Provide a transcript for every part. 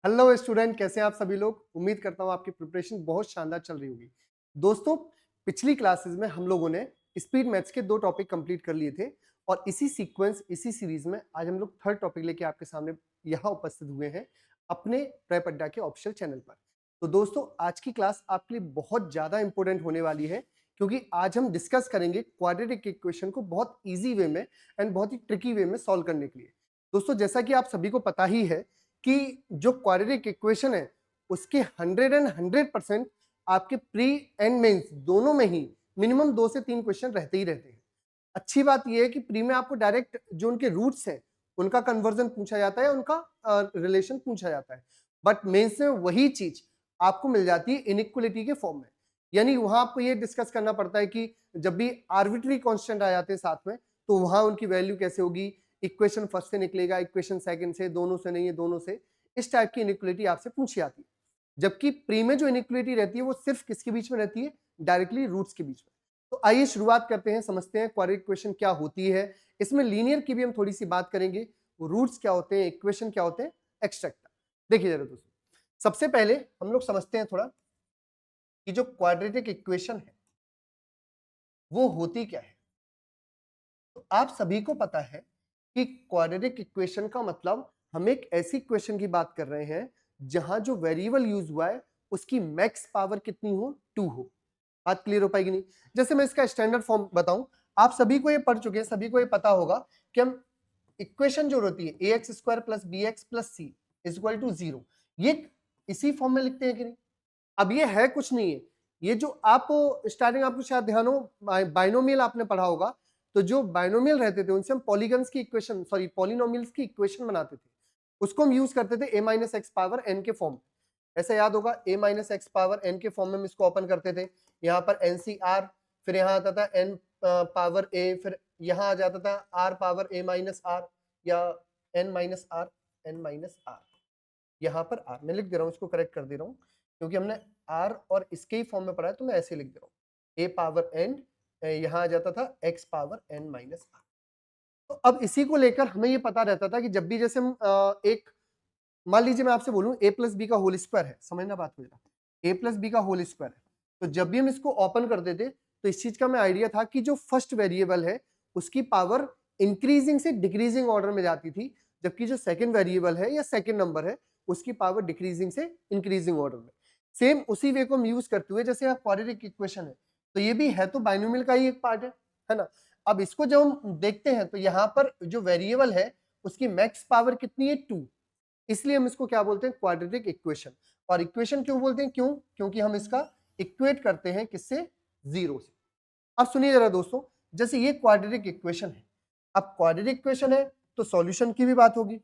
Hello student, कैसे हैं आप सभी लोग। उम्मीद करता हूं आपकी प्रिपरेशन बहुत शानदार चल रही होगी। दोस्तों, पिछली क्लासेस में हम लोगों ने स्पीड मैथ्स के 2 टॉपिक कंप्लीट कर लिए थे और इसी सीक्वेंस इसी सीरीज में आज हम लोग थर्ड टॉपिक लेके आपके सामने यहाँ उपस्थित हुए हैं अपने प्रेप अड्डा के ऑफिशियल चैनल पर। तो दोस्तों, आज की क्लास आपके लिए बहुत ज्यादा इंपॉर्टेंट होने वाली है क्योंकि आज हम डिस्कस करेंगे क्वाड्रेटिक इक्वेशन को बहुत ईजी वे में एंड बहुत ही ट्रिकी वे में सॉल्व करने के लिए। दोस्तों, जैसा कि आप सभी को पता ही है कि जो क्वाड्रेटिक इक्वेशन है उसके 100% आपके प्री एंड मेंस दोनों में ही मिनिमम 2 से 3 क्वेश्चन रहते ही रहते हैं। अच्छी बात यह है कि प्री में आपको डायरेक्ट जो उनके रूट्स हैं उनका कन्वर्जन पूछा जाता है, उनका रिलेशन पूछा जाता है, बट मेंस में वही चीज आपको मिल जाती है इनइक्वलिटी के फॉर्म में। यानी वहां आपको ये डिस्कस करना पड़ता है कि जब भी आर्बिट्री कांस्टेंट आ जाते हैं साथ में तो वहां उनकी वैल्यू कैसे होगी, इक्वेशन फर्स्ट से निकलेगा, इक्वेशन सेकंड से, दोनों से नहीं है, दोनों से। इस टाइप की इनइक्वलिटी आपसे पूछी जाती है। जबकि प्री में जो इनइक्वलिटी रहती है वो सिर्फ किसके बीच में रहती है, डायरेक्टली रूट्स के बीच में। तो आइए शुरुआत करते हैं, समझते हैं क्वाड्रेटिक इक्वेशन क्या होती है। इसमें लीनियर की भी हम थोड़ी सी बात करेंगे, रूट्स क्या होते हैं, इक्वेशन क्या होते हैं, एक्सट्रैक्ट। देखिए जरा दोस्तों, सबसे पहले हम लोग समझते हैं थोड़ा कि जो क्वाड्रेटिक इक्वेशन है वो होती क्या है। तो आप सभी को पता है कि क्वाड्रेटिक इक्वेशन का मतलब हम एक ऐसी इक्वेशन की बात कर रहे हैं जहां जो वेरिएबल यूज हुआ है उसकी मैक्स पावर कितनी हो, 2 हो। बात क्लियर हो पाएगी नहीं। जैसे मैं इसका स्टैंडर्ड फॉर्म बताऊं, आप सभी को ये पढ़ चुके हैं, सभी को ये पता होगा कि हम इक्वेशन जो होती है ax² plus bx plus c is equal to 0, ये इसी फॉर्म में लिखते हैं कि नहीं। अब ये है कुछ नहीं है, ये जो आप स्टार्टिंग आपको शायद ध्यान हो, बाइनोमियल आपने पढ़ा होगा। तो जो बाइनोमियल रहते थे उनसे हम पॉलीगन्स की इक्वेशन, सॉरी पॉलिनोमियल्स की इक्वेशन बनाते थे, उसको हम यूज करते थे a minus x power n के फॉर्म। ऐसा याद होगा, a minus x power n के फॉर्म में हम इसको ओपन करते थे। यहाँ पर NCR, फिर यहाँ आता था n पावर a, फिर यहाँ आ जाता था r power a minus r या n minus r, n minus r। यहाँ पर r मैं लिख दे रहा हूँ, इसको करेक्ट कर दे रहा हूँ क्योंकि हमने r और इसके ही फॉर्म में पढ़ा है, तो मैं ऐसे लिख दे रहा हूँ a पावर n, यहाँ आ जाता था x power n minus r। तो अब इसी को लेकर हमें ये पता रहता था कि जब भी जैसे हम एक, मान लीजिए मैं आपसे बोलूं a प्लस बी का होल स्क्वायर है, समझना बात को जरा, a प्लस बी का होल स्क्वायर है, तो जब भी हम इसको ओपन करते थे तो इस चीज का हमें आइडिया था कि जो फर्स्ट वेरिएबल है उसकी पावर इंक्रीजिंग से डिक्रीजिंग ऑर्डर में जाती थी, जबकि जो सेकंड वेरिएबल है या सेकंड नंबर है उसकी पावर डिक्रीजिंग से इंक्रीजिंग ऑर्डर में। सेम उसी वे को हम यूज करते हुए, जैसे आप क्वाड्रेटिक इक्वेशन है तो ये भी है तो बाइनोमियल का ही एक पार्ट है ना। अब इसको जब हम देखते हैं तो यहाँ पर जो वेरिएबल है उसकी मैक्स पावर कितनी है, 2, इसलिए हम इसको क्या बोलते हैं, क्वाड्रेटिक इक्वेशन। और इक्वेशन क्यों बोलते हैं, क्यों, क्योंकि हम इसका इक्वेट करते हैं किससे, 0 से। अब सुनिए जरा दोस्तों, जैसे ये क्वाड्रेटिक इक्वेशन है, अब क्वाड्रेटिक इक्वेशन है तो सॉल्यूशन की भी बात होगी,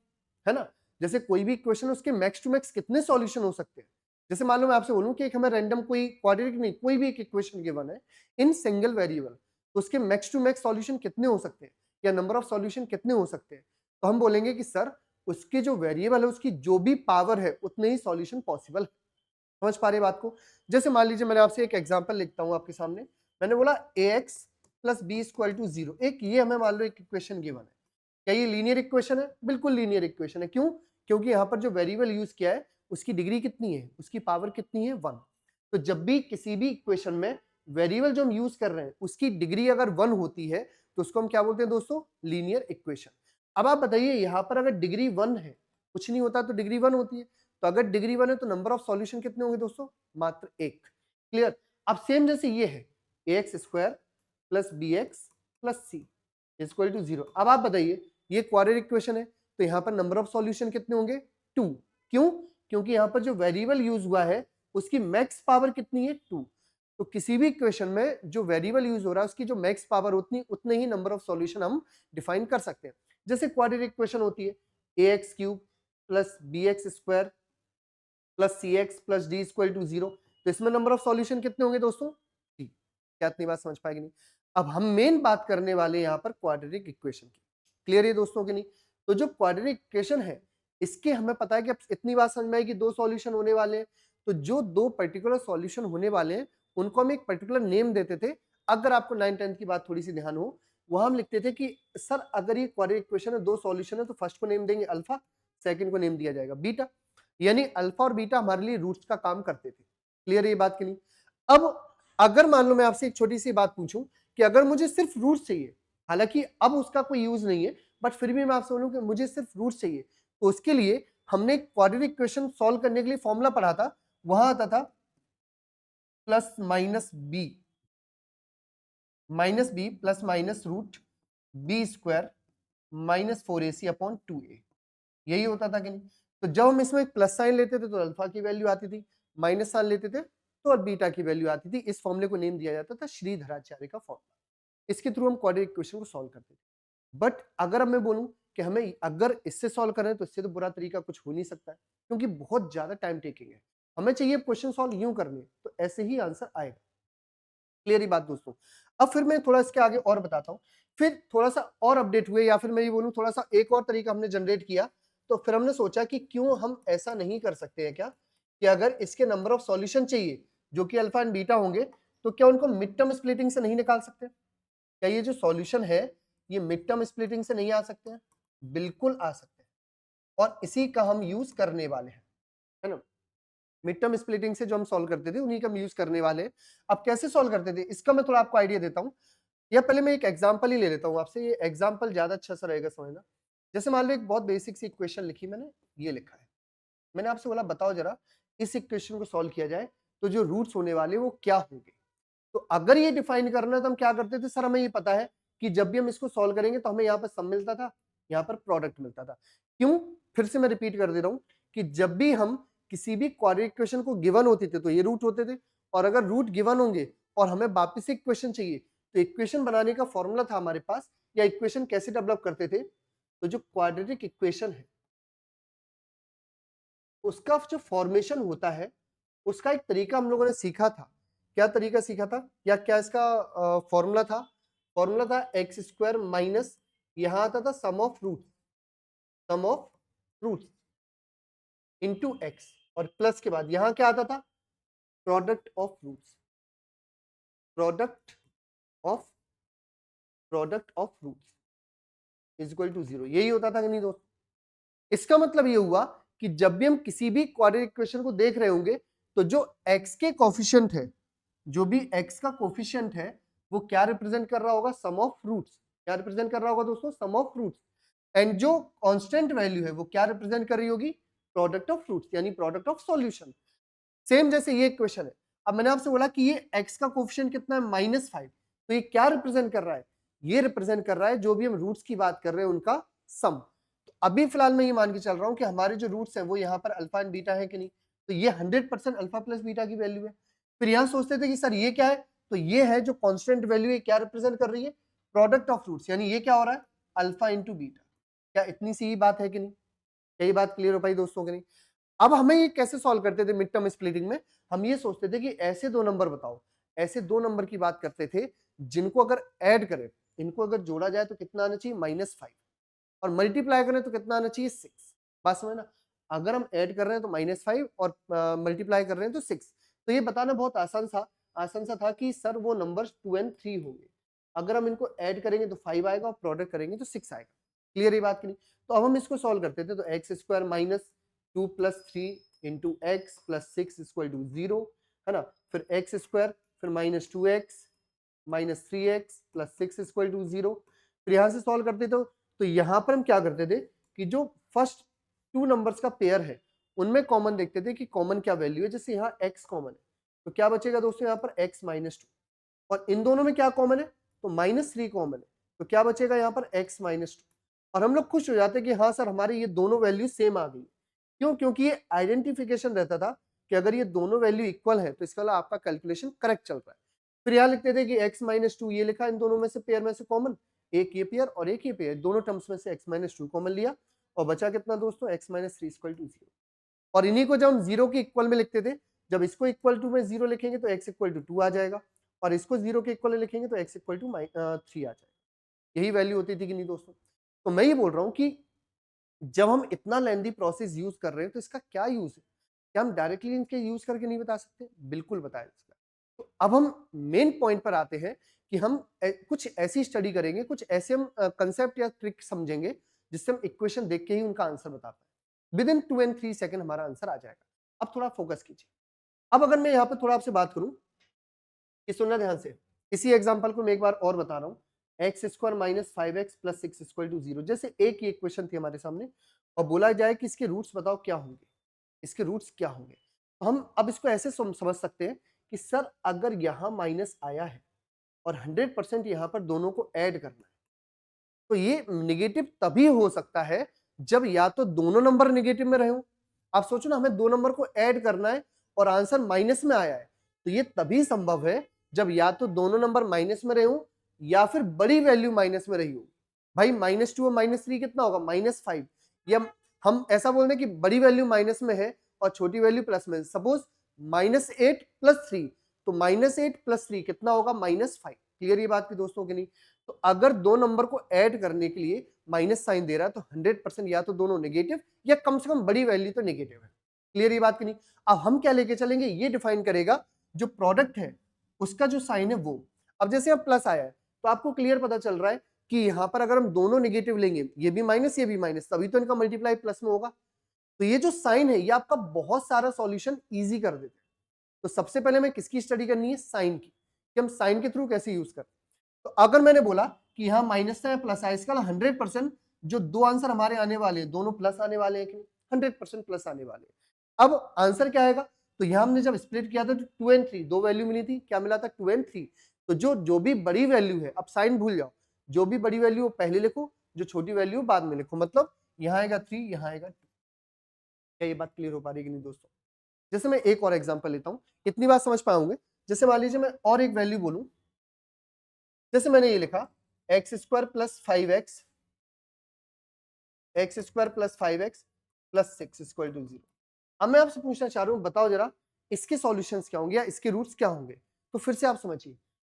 है ना। जैसे कोई भी इक्वेशन उसके मैक्स टू मैक्स कितने सॉल्यूशन हो सकते हैं। जैसे मान लो मैं आपसे बोलूं कि एक हमें रैंडम कोई क्वाड्रेटिक नहीं, कोई भी एक इक्वेशन गिवन है इन सिंगल वेरिएबल, तो उसके मैक्स टू मैक्स सॉल्यूशन कितने हो सकते हैं या नंबर ऑफ सॉल्यूशन कितने हो सकते हैं। तो हम बोलेंगे कि सर उसके जो वेरिएबल है उसकी जो भी पावर है उतने ही सॉल्यूशन पॉसिबल है। समझ पा रहे बात को। जैसे मान लीजिए मैंने आपसे एक एग्जांपल लिखता हूं आपके सामने, मैंने बोला ax plus B equal to 0, एक ये हमें मान लो एक इक्वेशन गिवन है। क्या ये लीनियर इक्वेशन है, बिल्कुल लीनियर इक्वेशन है। क्यों, क्योंकि यहाँ पर जो वेरिएबल यूज किया है उसकी डिग्री कितनी है, उसकी पावर कितनी है, 1। तो जब भी किसी भी इक्वेशन में वेरिएबल जो हम यूज कर रहे हैं उसकी डिग्री अगर 1 होती है तो उसको हम क्या बोलते हैं दोस्तों, लीनियर इक्वेशन। अब आप बताइए यहाँ पर अगर डिग्री 1 है, कुछ नहीं होता तो डिग्री 1 होती है, तो अगर डिग्री 1 है तो नंबर ऑफ सॉल्यूशन कितने होंगे दोस्तों, मात्र 1। क्लियर। अब सेम जैसे ये है ax square plus B X plus C equal to 0। अब आप बताइए ये क्वाड्रेटिक इक्वेशन है तो यहाँ पर नंबर ऑफ सॉल्यूशन कितने होंगे, 2। क्यों, क्योंकि यहाँ पर जो वेरिएबल यूज हुआ है उसकी मैक्स पावर कितनी है, 2। तो किसी भी इक्वेशन में जो वेरिएबल यूज हो रहा है उसकी जो मैक्स पावर उतने ही नंबर ऑफ सॉल्यूशन हम डिफाइन कर सकते हैं। जैसे क्वाड्रेटिक इक्वेशन होती है ax cube plus B X square plus C X plus D equal to 0, तो इसमें नंबर ऑफ सॉल्यूशन कितने होंगे दोस्तों, 3। क्या इतनी बात समझ पाएगी नहीं। अब हम मेन बात करने वाले यहाँ पर क्वाड्रेटिक इक्वेशन की। क्लियर है दोस्तों की नहीं। तो जो क्वाड्रेटिक इक्वेशन है इसके हमें पता है कि अब इतनी बात समझ में आई कि 2 सॉल्यूशन होने वाले हैं, तो जो 2 पर्टिकुलर सॉल्यूशन होने वाले हैं उनको हम एक पर्टिकुलर नेम देते थे। अगर आपको 9-10 की बात थोड़ी सी ध्यान हो, वहां हम लिखते थे कि सर अगर ये क्वाड्रेटिक इक्वेशन है 2 सॉल्यूशन है तो फर्स्ट को नेम देंगे अल्फा, सेकंड को नेम दिया जाएगा बीटा, यानी अल्फा और बीटा हमारे लिए रूट्स का काम करते थे। क्लियर है ये बात कि नहीं? अब अगर मान लो मैं आपसे एक छोटी सी बात पूछूं कि अगर मुझे सिर्फ रूट्स चाहिए, हालांकि अब उसका कोई यूज नहीं है, बट फिर भी मैं आपसे बोलूं कि मुझे सिर्फ रूट्स चाहिए, तो उसके लिए हमने क्वाड्रेटिक इक्वेशन सॉल्व करने के लिए फॉर्मूला पढ़ा था, वहां आता था plus minus B plus minus root B square minus 4ac upon 2a, यही होता था कि नहीं? तो जब हम इसमें एक प्लस साइन लेते थे तो अल्फा की वैल्यू आती थी, माइनस साइन लेते थे तो बीटा की वैल्यू आती थी। इस फॉर्मूले को नेम दिया जाता था श्रीधराचार्य का फॉर्मूला। इसके थ्रू हम क्वाड्रेटिक इक्वेशन को सॉल्व करते थे। बट अगर अब मैं बोलूं कि हमें अगर इससे सॉल्व करें तो इससे तो बुरा तरीका कुछ हो नहीं सकता है, क्योंकि बहुत ज्यादा टाइम टेकिंग है। हमें चाहिए क्वेश्चन सॉल्व यूं करने, तो ऐसे ही आंसर आएगा। क्लियर ही बात दोस्तों? अब फिर मैं थोड़ा इसके आगे और बताता हूँ, फिर थोड़ा सा और अपडेट हुए, या फिर मैं ये बोलूं थोड़ा सा एक और तरीका हमने जनरेट किया। तो फिर हमने सोचा कि क्यों हम ऐसा नहीं कर सकते हैं क्या, कि अगर इसके नंबर ऑफ सॉल्यूशन चाहिए जो कि अल्फा एंड बीटा होंगे, तो क्या उनको मिड टर्म स्प्लिटिंग से नहीं निकाल सकते? क्या ये जो सॉल्यूशन है ये मिड टर्म स्प्लिटिंग से नहीं आ सकते हैं? बिल्कुल आ सकते हैं, और इसी का हम यूज करने वाले हैं, है ना? मिड टर्म स्प्लिटिंग से जो हम सॉल्व करते थे उन्हीं का हम यूज करने वाले हैं। अब कैसे सॉल्व करते थे इसका मैं थोड़ा आपको आइडिया देता हूं, या पहले मैं एक एग्जांपल ही ले लेता हूं आपसे, ये एग्जांपल ज्यादा अच्छा सा रहेगा समझना। जैसे मान लो एक बहुत बेसिक सी इक्वेशन लिखी मैंने, ये लिखा है, मैंने आपसे बोला बताओ जरा इस इक्वेशन को सॉल्व किया जाए तो जो रूट्स होने वाले वो क्या होंगे। तो अगर ये डिफाइन करना है तो हम क्या करते थे, सर हमें ये पता है कि जब भी हम इसको सॉल्व करेंगे तो हमें यहाँ पर सम मिलता था, यहाँ पर प्रोडक्ट मिलता था। क्यों? फिर से मैं रिपीट कर दे रहा हूं कि जब भी हम किसी भी क्वाड्रेटिक इक्वेशन को गिवन होती थे तो ये रूट होते थे, और अगर रूट गिवन होंगे और हमें वापस से इक्वेशन चाहिए, तो इक्वेशन बनाने का फॉर्मूला था हमारे पास, या इक्वेशन कैसे डेवलप करते थे, तो जो क्वाड्रेटिक इक्वेशन है उसका जो फॉर्मेशन होता है उसका एक तरीका हम लोगों ने सीखा था। क्या तरीका सीखा था, या क्या इसका फॉर्मूला था? फॉर्मूला था एक्स स्क्वायर माइनस, यहां आता था sum of roots into X, और प्लस के बाद यहां क्या आता था, product of roots, product of product of roots is equal to 0। यही होता था कि नहीं दोस्त? इसका मतलब ये हुआ कि जब भी हम किसी भी क्वाड्रेटिक इक्वेशन को देख रहे होंगे तो जो x के कोफिशिएंट है, जो भी x का कोफिशिएंट है वो क्या रिप्रेजेंट कर रहा होगा, सम ऑफ रूट्स। क्या रिप्रेजेंट कर रहा होगा दोस्तों, सम ऑफ रूट्स। एंड जो कांस्टेंट वैल्यू है वो क्या रिप्रेजेंट कर रही होगी, प्रोडक्ट ऑफ रूट्स, यानी प्रोडक्ट ऑफ सॉल्यूशन। सेम जैसे ये इक्वेशन है, अब मैंने आपसे बोला कि ये x का कोफिशिएंट कितना है, -5, तो ये क्या रिप्रेजेंट कर रहा है, ये रिप्रेजेंट कर रहा है जो भी हम रूट्स की बात कर रहे हैं उनका सम। तो अभी फिलहाल मैं ये मान के चल रहा हूं कि हमारे जो रूट्स हैं वो यहाँ पर अल्फा एंड बीटा है कि नहीं, तो ये 100% अल्फा प्लस बीटा की वैल्यू है। फिर यहाँ सोचते थे कि सर ये क्या है, तो ये है जो कांस्टेंट वैल्यू है, क्या रिप्रेजेंट कर रही है, प्रोडक्ट ऑफ रूट्स, यानी ये क्या हो रहा है, अल्फा इंटू बीटा। क्या इतनी सी ही बात है कि नहीं? यही बात क्लियर हो पाई दोस्तों की नहीं? अब हमें ये कैसे सॉल्व करते थे मिड टर्म स्प्लिटिंग में, हम ये सोचते थे कि ऐसे दो नंबर बताओ, ऐसे दो नंबर की बात करते थे जिनको अगर ऐड करें, इनको अगर जोड़ा जाए तो कितना आना चाहिए, -5, और मल्टीप्लाई करें तो कितना आना चाहिए, 6। बात समझ ना? अगर हम ऐड कर रहे हैं तो -5 और मल्टीप्लाई कर रहे हैं तो 6। तो ये बताना बहुत आसान सा था कि सर वो नंबर्स 2 एंड 3 होंगे। अगर हम इनको ऐड करेंगे तो 5 आएगा और प्रोडक्ट करेंगे तो 6 आएगा। क्लियर ये बात की नहीं? तो अब हम इसको सॉल्व करते थे, तो X square minus 2 plus 3 into X plus 6 equal to 0, है ना? फिर एक्स स्क्वायर, फिर -2x minus 3x plus 6 equal to 0। फिर यहां से सॉल्व करते तो यहां पर हम क्या करते थे कि जो फर्स्ट टू नंबर्स का पेयर है उनमें कॉमन देखते थे कि कॉमन क्या वैल्यू है। जैसे यहाँ x कॉमन है तो क्या बचेगा दोस्तों, यहाँ पर x -2, और इन दोनों में क्या कॉमन है, तो -3 कॉमन है, तो क्या बचेगा यहाँ पर x -2। और हम लोग खुश हो जाते कि हाँ सर हमारी ये दोनों वैल्यू सेम आ गई। क्यों? क्योंकि ये आइडेंटिफिकेशन रहता था कि अगर ये दोनों वैल्यू इक्वल है तो इसका आपका कैलकुलेशन करेक्ट चल रहा है। फिर यहाँ लिखते थे कि x -2 ये लिखा, इन दोनों में से पेयर में से कॉमन, एक ये पेयर और एक ये पेयर, दोनों टर्म्स में से x -2 कॉमन लिया, और बचा कितना दोस्तों, x -3 इक्वल टू 0। और इन्हीं को जब हम 0 के इक्वल में लिखते थे, जब इसको इक्वल टू में 0 लिखेंगे तो x इक्वल टू 2 आ जाएगा, और इसको 0 के इक्वल में लिखेंगे तो x इक्वल टू 3 आ जाएगा। यही वैल्यू होती थी कि नहीं दोस्तों? तो मैं ये बोल रहा हूं कि जब हम इतना लेंथी प्रोसेस यूज कर रहे हैं तो इसका क्या यूज है? क्या हम डायरेक्टली इनके यूज करके नहीं बता सकते? बिल्कुल बताएं इसका। तो अब हम मेन पॉइंट पर आते हैं कि हम कुछ ऐसी स्टडी करेंगे, कुछ ऐसे हम कंसेप्ट या ट्रिक समझेंगे जिससे हम इक्वेशन देख के ही उनका आंसर बता पाए। विद इन 2 and 3 सेकंड हमारा आंसर आ जाएगा। अब थोड़ा फोकस कीजिए। अब अगर मैं यहाँ पे थोड़ा आपसे बात करूं कि सुनना ध्यान से, इसी एग्जांपल को मैं एक बार और बता रहा हूं, X square minus 5x plus 6 equal to 0। जैसे एक ही इक्वेशन थी हमारे सामने और बोला जाए कि इसके रूट्स बताओ क्या होंगे, इसके रूट्स क्या होंगे। तो हम अब इसको ऐसे समझ सकते हैं कि सर अगर यहाँ माइनस आया है और 100% यहाँ पर दोनों को ऐड करना है, तो ये निगेटिव तभी हो सकता है जब या तो दोनों नंबर निगेटिव में रहे हो। आप सोचो ना, हमें दो नंबर को ऐड करना है और आंसर माइनस में आया है, तो ये तभी संभव है जब या तो दोनों नंबर माइनस में रहे हो या फिर बड़ी वैल्यू माइनस में रही हो। भाई -2 और -3 कितना होगा, -5। या हम ऐसा बोल दें कि बड़ी वैल्यू माइनस में है और छोटी वैल्यू प्लस में, सपोज -8 + 3, तो -8 + 3 कितना होगा, -5। क्लियर ये बात की दोस्तों की नहीं? तो अगर दो नंबर को ऐड करने के लिए माइनस साइन दे रहा है तो 100% या तो दोनों नेगेटिव या कम से कम बड़ी वैल्यू तो नेगेटिव है। क्लियर ये बात की नहीं? अब हम क्या लेके चलेंगे, ये डिफाइन करेगा जो प्रोडक्ट है उसका जो साइन है वो। अब जैसे अब प्लस आया है तो आपको क्लियर पता चल रहा है कि यहां पर अगर हम दोनों नेगेटिव लेंगे, ये भी माइनस ये भी माइनस, तभी तो इनका मल्टीप्लाई प्लस में होगा। तो ये जो साइन है ये आपका बहुत सारा सॉल्यूशन इजी कर देते हैं। तो सबसे पहले हमें किसकी स्टडी करनी है, साइन की, कि हम साइन के थ्रू कैसे यूज करते हैं। तो अगर मैंने बोला कि यहाँ माइनस है प्लस है, इसका 100% जो दो आंसर हमारे आने वाले हैं दोनों प्लस आने वाले हैं कि नहीं, 100% प्लस आने वाले हैं। अब आंसर क्या आएगा, तो यहाँ हमने जब स्प्लिट किया था तो 2 and 3 दो वैल्यू मिली थी, क्या मिला था, 2 and 3। तो जो भी बड़ी वैल्यू है, अब साइन भूल जाओ, जो भी बड़ी वैल्यू पहले लिखो, जो छोटी वैल्यू बाद में लिखो, मतलब यहाँ आएगा 3, यहाँ आएगा 2। क्या ये बात क्लियर हो पा रही है कि नहीं दोस्तों? जैसे मैं एक और एग्जांपल लेता हूं, इतनी बात समझ पाओगे। जैसे मान लीजिए मैं और एक वैल्यू बोलूं, जैसे मैंने ये लिखा X square plus 5x, X square plus 5x plus 6 equal to 0। अब मैं आपसे पूछना चाह रहा हूं, बताओ जरा इसके सॉल्यूशंस क्या होंगे या इसके रूट्स क्या होंगे। तो फिर से आप समझिए,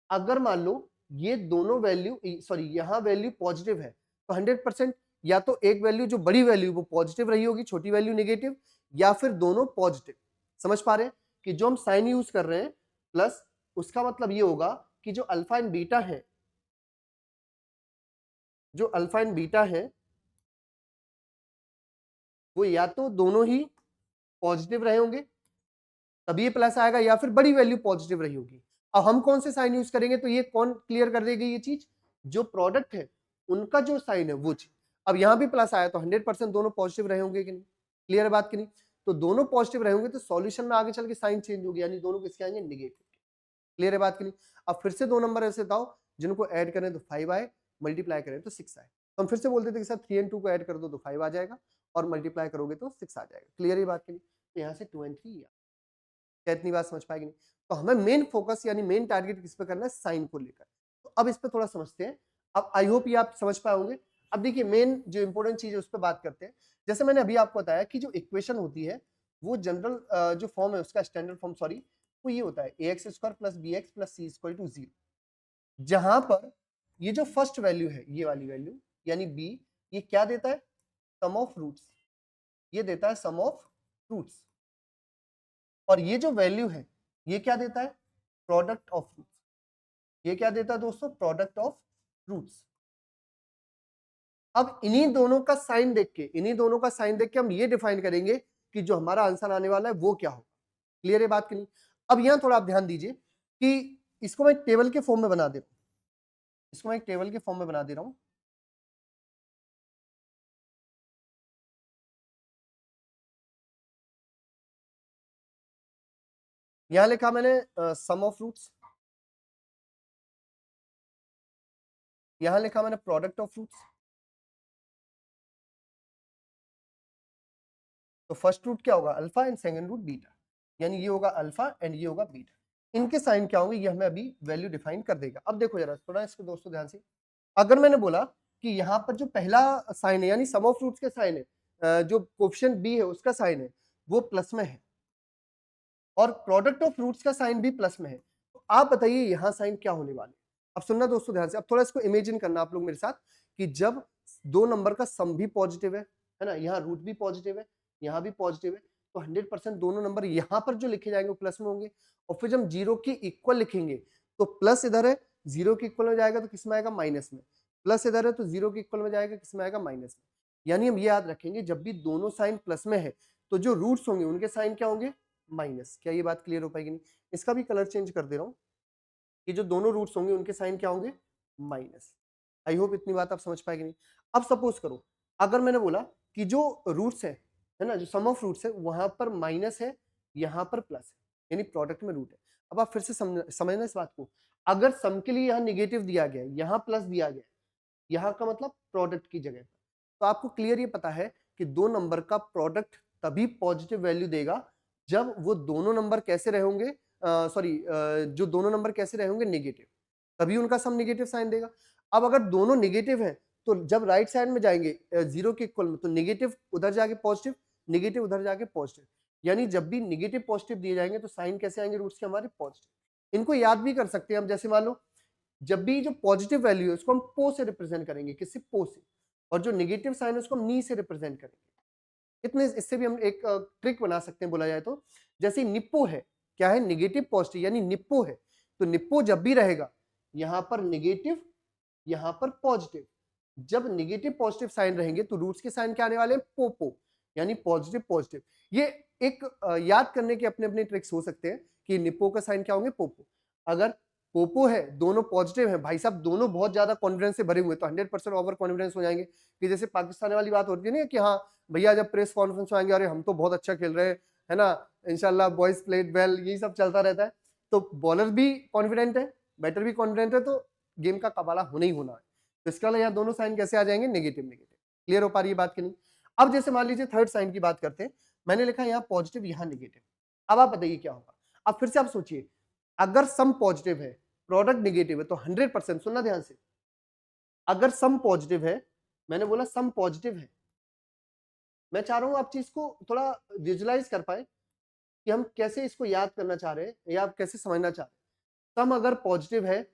अगर मान लो ये दोनों वैल्यू, सॉरी यहाँ वैल्यू पॉजिटिव है, तो 100% या तो एक वैल्यू जो बड़ी वैल्यू वो पॉजिटिव रही होगी, छोटी वैल्यू नेगेटिव, या फिर दोनों पॉजिटिव। समझ पा रहे हैं कि जो हम साइन यूज कर रहे हैं प्लस, उसका मतलब ये होगा कि जो अल्फा एंड बीटा है, जो अल्फा एंड बीटा है वो या तो दोनों ही पॉजिटिव रहे होंगे तभी ये प्लस आएगा, या फिर बड़ी वैल्यू पॉजिटिव रही होगी। अब हम कौन से साइन यूज करेंगे, तो ये कौन क्लियर कर देगी ये चीज, जो प्रोडक्ट है उनका जो साइन है वो चीज। अब यहां भी प्लस आया तो 100% दोनों पॉजिटिव रहे होंगे कि नहीं, क्लियर बात की नहीं? तो दोनों पॉजिटिव रहे होंगे तो सॉल्यूशन में आगे चल के साइन चेंज होगी, यानी दोनों किसके आएंगे, नेगेटिव। क्लियर है बात की नहीं? अब फिर से दो नंबर ऐसे बताओ जिनको ऐड करें तो 5 आए, मल्टीप्लाई करें तो 6 आए। तो हम फिर से बोलते थे कि सर 3 and 2 को ऐड कर दो तो 5 आ जाएगा और मल्टीप्लाई करोगे तो 6 आ जाएगा। क्लियर है बात की नहीं? तो यहाँ से 2 and 3 क्या इतनी बात समझ पाएगी नहीं? तो हमें मेन फोकस यानी मेन टारगेट किस पे करना है, साइन को लेकर। तो अब इस पे थोड़ा समझते हैं। अब आई होप ये आप समझ पाए होंगे। अब देखिए मेन जो इंपॉर्टेंट चीज है उस पर बात करते हैं। जैसे मैंने अभी आपको बताया कि जो इक्वेशन होती है वो जनरल जो फॉर्म है उसका, स्टैंडर्ड फॉर्म सॉरी, वो ये होता है ax square plus B X plus C equal to 0। जहां पर ये जो फर्स्ट वैल्यू है, ये वाली वैल्यू यानी b, ये क्या देता है, सम ऑफ रूट्स, ये देता है सम ऑफ रूट्स। और ये जो वैल्यू है ये क्या देता है, प्रोडक्ट ऑफ रूट्स। ये क्या देता है दोस्तों, प्रोडक्ट ऑफ रूट्स। अब इन्हीं दोनों का साइन देख के, इन्हीं दोनों का साइन देख के हम ये डिफाइन करेंगे कि जो हमारा आंसर आने वाला है वो क्या होगा। क्लियर है बात की नहीं? अब यहां थोड़ा आप ध्यान दीजिए कि इसको मैं टेबल के फॉर्म में बना दे रहा हूं, इसको मैं एक टेबल के फॉर्म में बना दे रहा हूं। यहां लिखा मैंने सम ऑफ रूट्स, यहां लिखा मैंने प्रोडक्ट ऑफ रूट्स। तो फर्स्ट रूट क्या होगा, alpha, and second root beta, यानी ये होगा अल्फा एंड ये होगा बीटा। इनके साइन क्या होंगे ये हमें अभी वैल्यू डिफाइन कर देगा। अब देखो जरा थोड़ा इसको दोस्तों ध्यान से, अगर मैंने बोला कि यहाँ पर जो पहला साइन है यानी सम ऑफ रूट्स के साइन है, जो कोफिशिएंट बी है उसका साइन है वो प्लस में है और प्रोडक्ट ऑफ रूट्स का साइन भी प्लस में है। तो आप बताइए यहाँ साइन क्या होने वाले। अब सुनना दोस्तों ध्यान से, अब थोड़ा इसको इमेजिन करना आप लोग मेरे साथ कि जब दो नंबर का सम भी पॉजिटिव है ना, यहाँ रूट भी पॉजिटिव है, यहाँ भी पॉजिटिव है, तो 100% दोनों नंबर यहाँ पर जो लिखे जाएंगे वो प्लस में होंगे। और फिर जब जीरो की इक्वल लिखेंगे तो प्लस इधर है, जीरो के इक्वल में जाएगा तो किस में आएगा, माइनस में। प्लस इधर है तो जीरो के इक्वल में जाएगा, किस में आएगा, माइनस में। यानी हम ये याद रखेंगे जब भी दोनों साइन प्लस में है तो जो रूट्स होंगे उनके साइन क्या होंगे, माइनस। क्या ये बात क्लियर हो पाएगी? नहीं, इसका भी कलर चेंज कर दे रहा हूं कि जो दोनों रूट्स होंगे उनके साइन क्या होंगे, माइनस। आई होप इतनी बात आप समझ पाएंगे। नहीं, अब सपोज करो अगर मैंने बोला कि जो रूट्स है ना, जो सम ऑफ रूट्स है वहां पर माइनस है, यहां पर प्लस है, यानी प्रोडक्ट में रूट है। अब आप फिर से समझना इस बात को, अगर सम के लिए यहाँ निगेटिव दिया गया, यहाँ प्लस दिया गया, यहाँ का मतलब प्रोडक्ट की जगह पर, तो आपको क्लियर ये पता है कि दो नंबर का प्रोडक्ट तभी पॉजिटिव वैल्यू देगा जब वो दोनों नंबर कैसे रहेंगे, जो दोनों नंबर कैसे रहेंगे, नेगेटिव, तभी उनका सम नेगेटिव साइन देगा। अब अगर दोनों नेगेटिव हैं तो जब राइट साइड में जाएंगे जीरो के इक्वल में, तो नेगेटिव उधर जाके पॉजिटिव, नेगेटिव उधर जाके पॉजिटिव, यानी जब भी नेगेटिव पॉजिटिव दिए जाएंगे तो साइन कैसे आएंगे रूट्स के हमारे, पॉजिटिव। इनको याद भी कर सकते हैं हम, जैसे मान लो जब भी जो पॉजिटिव वैल्यू है उसको हम पो से रिप्रेजेंट करेंगे, किससे, पो से, और जो नेगेटिव साइन है उसको हम नी से रिप्रेजेंट करेंगे। इतने इससे भी हम एक ट्रिक बना सकते हैं बोला जाए तो, जैसे निप्पो है, क्या है, नेगेटिव पॉजिटिव, यानी निप्पो है तो निप्पो जब भी रहेगा यहां पर नेगेटिव, यहां पर पॉजिटिव, जब नेगेटिव पॉजिटिव साइन रहेंगे तो रूट्स के साइन क्या आने वाले हैं, पोपो, यानी पॉजिटिव पॉजिटिव। ये एक याद करने के अपने अपने ट्रिक्स हो सकते हैं कि निप्पो का साइन क्या होंगे, पोपो। अगर पोपो है, दोनों पॉजिटिव है, भाई साहब दोनों बहुत ज्यादा कॉन्फिडेंस से भरे हुए, तो 100% ओवर कॉन्फिडेंस हो जाएंगे, कि जैसे पाकिस्तान वाली बात होती है ना कि हाँ भैया जब प्रेस कॉन्फ्रेंस में आएंगे, अरे हम तो बहुत अच्छा खेल रहे हैं, है ना, इंशाल्लाह बॉयज प्लेड वेल, यही सब चलता रहता है। तो बॉलर भी कॉन्फिडेंट है, बैटर भी कॉन्फिडेंट है, तो गेम का कबाला होना ही होना है। तो इसका मतलब यहाँ दोनों साइन कैसे आ जाएंगे, नेगेटिव नेगेटिव। क्लियर हो पा रही है बात की नहीं? अब जैसे मान लीजिए थर्ड साइन की बात करते हैं, मैंने लिखा यहाँ पॉजिटिव, यहाँ नेगेटिव। अब आप बताइए क्या होगा। अब फिर से आप सोचिए, अगर सम पॉजिटिव है, प्रोडक्ट नेगेटिव है, तो 100%, सुनना ध्यान से, अगर सम पॉजिटिव है, मैंने बोला सम पॉजिटिव है, मैं चाह रहा हूं आप चीज को थोड़ा विजुलाइज कर पाए कि हम कैसे इसको याद करना चाह रहे हैं या आप कैसे समझना चाह रहे हैं। सम अगर पॉजिटिव है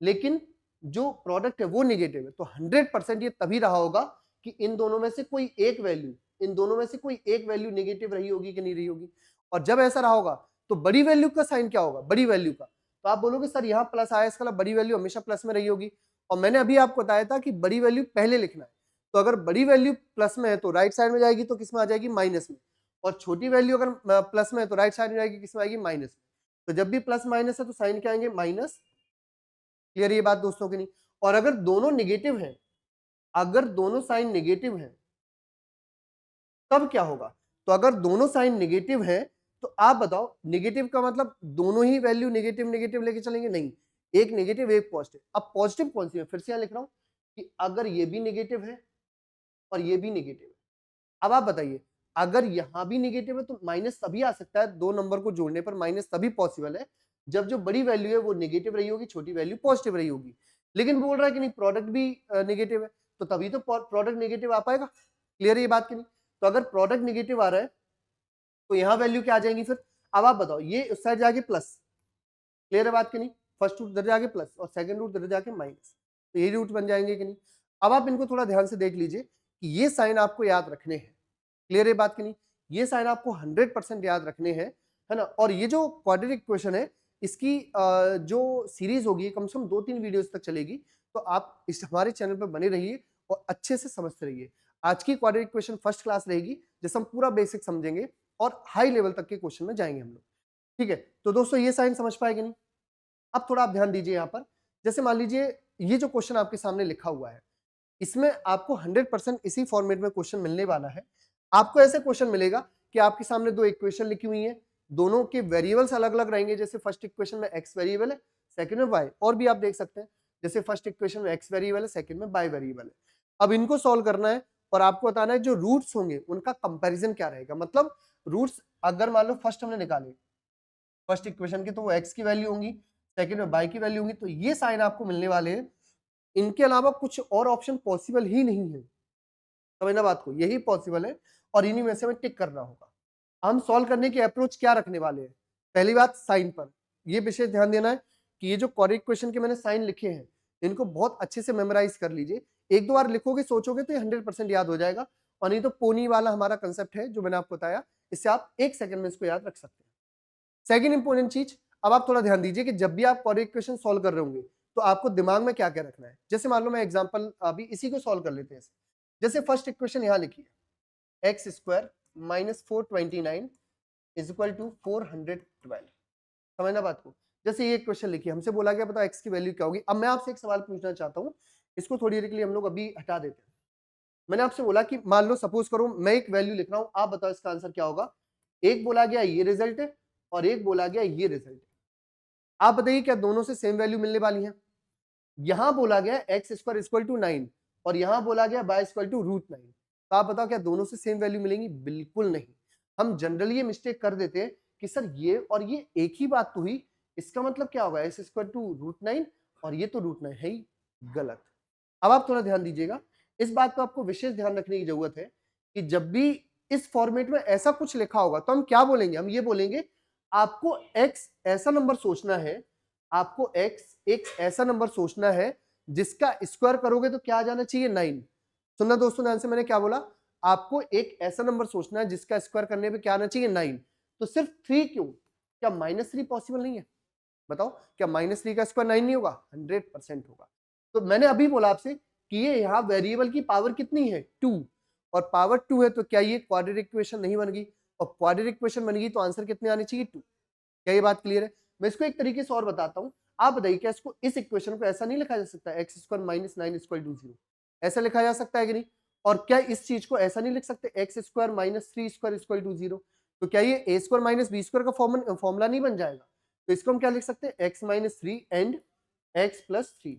लेकिन जो प्रोडक्ट है वो नेगेटिव है, तो 100% ये तभी रहा होगा कि इन दोनों में से कोई एक वैल्यू, इन दोनों में से कोई एक वैल्यू नेगेटिव रही होगी कि नहीं रही होगी। और जब ऐसा रहा होगा तो बड़ी वैल्यू का साइन क्या होगा, बड़ी वैल्यू का, तो आप बोलोगे सर यहाँ प्लस आया, इसका मतलब बड़ी वैल्यू हमेशा प्लस में रही होगी। और मैंने अभी आपको बताया था कि बड़ी वैल्यू पहले लिखना है, तो अगर बड़ी वैल्यू प्लस में है तो राइट साइड में जाएगी, तो किस में आ जाएगी, माइनस में। और छोटी वैल्यू अगर प्लस में है तो राइट साइड में जाएगी, किस में आएगी, माइनस में। तो जब भी प्लस माइनस है तो साइन क्या आएंगे, माइनस। क्लियर ये बात दोस्तों की नहीं? और अगर दोनों नेगेटिव हैं, अगर दोनों साइन नेगेटिव हैं तब क्या होगा, तो अगर दोनों साइन नेगेटिव हैं तो आप बताओ, नेगेटिव का मतलब दोनों ही वैल्यू नेगेटिव नेगेटिव लेके चलेंगे, नहीं, एक नेगेटिव एक पॉजिटिव। अब पॉजिटिव कौन सी है, फिर से यहां लिख रहा हूं कि अगर ये भी नेगेटिव है और ये भी नेगेटिव है। अब आप बताइए, अगर यहां भी नेगेटिव है तो माइनस तभी आ सकता है, दो नंबर को जोड़ने पर माइनस तभी पॉसिबल है जब जो बड़ी वैल्यू है वो नेगेटिव रही होगी, छोटी वैल्यू पॉजिटिव रही होगी। लेकिन बोल रहा है कि नहीं, प्रोडक्ट भी नेगेटिव है, तो तभी तो प्रोडक्ट नेगेटिव आ पाएगा। क्लियर है ये बात की नहीं? तो अगर प्रोडक्ट नेगेटिव आ रहा है तो यहाँ वैल्यू क्या आ जाएंगी फिर। अब आप बताओ, ये उस साइड जाके प्लस, क्लियर है बात की नहीं, फर्स्ट रूट इधर जाके प्लस और सेकंड रूट इधर जाके माइनस, तो ये रूट बन जाएंगे कि नहीं। अब आप इनको थोड़ा ध्यान से देख लीजिए कि ये साइन आपको याद रखने हैं। क्लियर है बात की नहीं, ये साइन आपको 100% याद रखने हैं, है ना। और ये जो क्वाड्रेटिक इक्वेशन है इसकी जो सीरीज होगी कम से कम 2-3 वीडियोस तक चलेगी, तो आप इस हमारे चैनल पर बने रहिए और अच्छे से समझते रहिए। आज की क्वाड्रेटिक इक्वेशन फर्स्ट क्लास रहेगी, जिससे हम पूरा बेसिक समझेंगे और हाई लेवल तक के क्वेश्चन में जाएंगे हम लोग। ठीक है, तो दोस्तों ये साइन समझ पाएंगे नहीं। अब थोड़ा आप ध्यान दीजिए यहाँ पर, जैसे मान लीजिए ये जो क्वेश्चन आपके सामने लिखा हुआ है, इसमें आपको 100% इसी फॉर्मेट में क्वेश्चन मिलने वाला है। आपको ऐसे क्वेश्चन मिलेगा कि आपके सामने दो इक्वेशन लिखी हुई है, दोनों के वेरिएबल्स अलग अलग रहेंगे। जैसे फर्स्ट इक्वेशन में x वेरिएबल है, सेकंड में y, और भी आप देख सकते हैं जैसे फर्स्ट इक्वेशन में x वेरिएबल है, सेकंड में y वेरिएबल है। अब इनको सॉल्व करना है और आपको बताना है जो रूट्स होंगे उनका कंपैरिजन क्या रहेगा। मतलब रूट्स अगर मान लो फर्स्ट हमने निकाले फर्स्ट इक्वेशन के, तो वो x की वैल्यू होंगी, सेकंड में y की वैल्यू होंगी, तो ये साइन आपको मिलने वाले हैं। इनके अलावा कुछ और ऑप्शन पॉसिबल ही नहीं है, समझना बात को, यही पॉसिबल है और इन्हीं में से हमें टिक करना होगा। हम सॉल्व करने की अप्रोच क्या रखने वाले हैं, पहली बात साइन पर, ये विशेष ध्यान देना है कि ये जो करेक्ट क्वेश्चन के मैंने साइन लिखे हैं इनको बहुत अच्छे से मेमोराइज कर लीजिए। एक दो बार लिखोगे सोचोगे तो ये 100% याद हो जाएगा, और नहीं तो पोनी वाला हमारा कंसेप्ट है जो मैंने आपको बताया, इससे आप 1 सेकंड में इसको याद रख सकते हैं। सेकंड इंपॉर्टेंट चीज, अब आप थोड़ा ध्यान दीजिए कि जब भी आप करेक्ट क्वेश्चन सॉल्व कर रहे होंगे तो आपको दिमाग में क्या क्या रखना है। जैसे मान लो मैं एग्जांपल अभी इसी को सॉल्व कर लेते हैं। जैसे फर्स्ट इक्वेशन यहाँ लिखी है, X square minus 429 is equal to 412। समझना बात को। जैसे ये क्वेश्चन लिखिए, हमसे बोला गया बताओ एक्स की वैल्यू क्या होगी। अब मैं आपसे एक सवाल पूछना चाहता हूँ, इसको थोड़ी देर के लिए हम लोग अभी हटा देते हैं। मैंने आपसे बोला कि मान लो सपोज करो मैं एक वैल्यू लिख रहा हूं, आप बताओ इसका आंसर क्या होगा। एक बोला गया ये रिजल्ट है और एक बोला गया ये रिजल्ट है। आप बताइए क्या दोनों से सेम वैल्यू मिलने वाली है। यहां बोला गया एक्स स्क्वायर इक्वल टू 9 और यहां बोला गया y इक्वल टू √9। तो आप बताओ क्या दोनों से सेम वैल्यू मिलेंगी? बिल्कुल नहीं। हम जनरली ये मिस्टेक कर देते हैं कि सर ये और ये एक ही बात तो हुई, इसका मतलब क्या होगा एक्स स्क्वायर टू √9 और ये तो √9 है ही। गलत। अब आप थोड़ा ध्यान दीजिएगा, इस बात पर आपको विशेष ध्यान रखने की जरूरत है कि जब भी इस फॉर्मेट में ऐसा कुछ लिखा होगा तो हम क्या बोलेंगे, हम ये बोलेंगे आपको x ऐसा नंबर सोचना है, आपको x एक ऐसा नंबर सोचना है जिसका स्क्वायर करोगे तो क्या आ जाना चाहिए 9। सुनना दोस्तों ध्यान से, मैंने क्या बोला, आपको एक ऐसा नंबर सोचना है जिसका स्क्वायर करने पे क्या आना चाहिए 9। तो सिर्फ 3 क्यों, क्या -3 पॉसिबल नहीं है? बताओ क्या -3 का स्क्वायर 9 नहीं होगा? 100% होगा। तो मैंने अभी बोला आपसे कि ये यहाँ वेरिएबल की पावर कितनी है 2 और पावर 2 है, तो क्या ये क्वाड्रेटिक इक्वेशन नहीं बन गई? और क्वाड्रेटिक इक्वेशन बन गई तो आंसर कितने आने चाहिए 2। क्या ये बात क्लियर है? मैं इसको एक तरीके से और बताता हूँ। आप बताइए क्या इसको, इस इक्वेशन को ऐसा नहीं लिखा जा सकता X square minus 9 equal to 0? ऐसा लिखा जा सकता है कि नहीं? और क्या इस चीज को ऐसा नहीं लिख सकते X square minus 3 square equal to 0? तो क्या ये A square minus B square का फॉर्मूला नहीं बन जाएगा? तो इसको हम क्या लिख सकते हैं, X minus 3 and X plus 3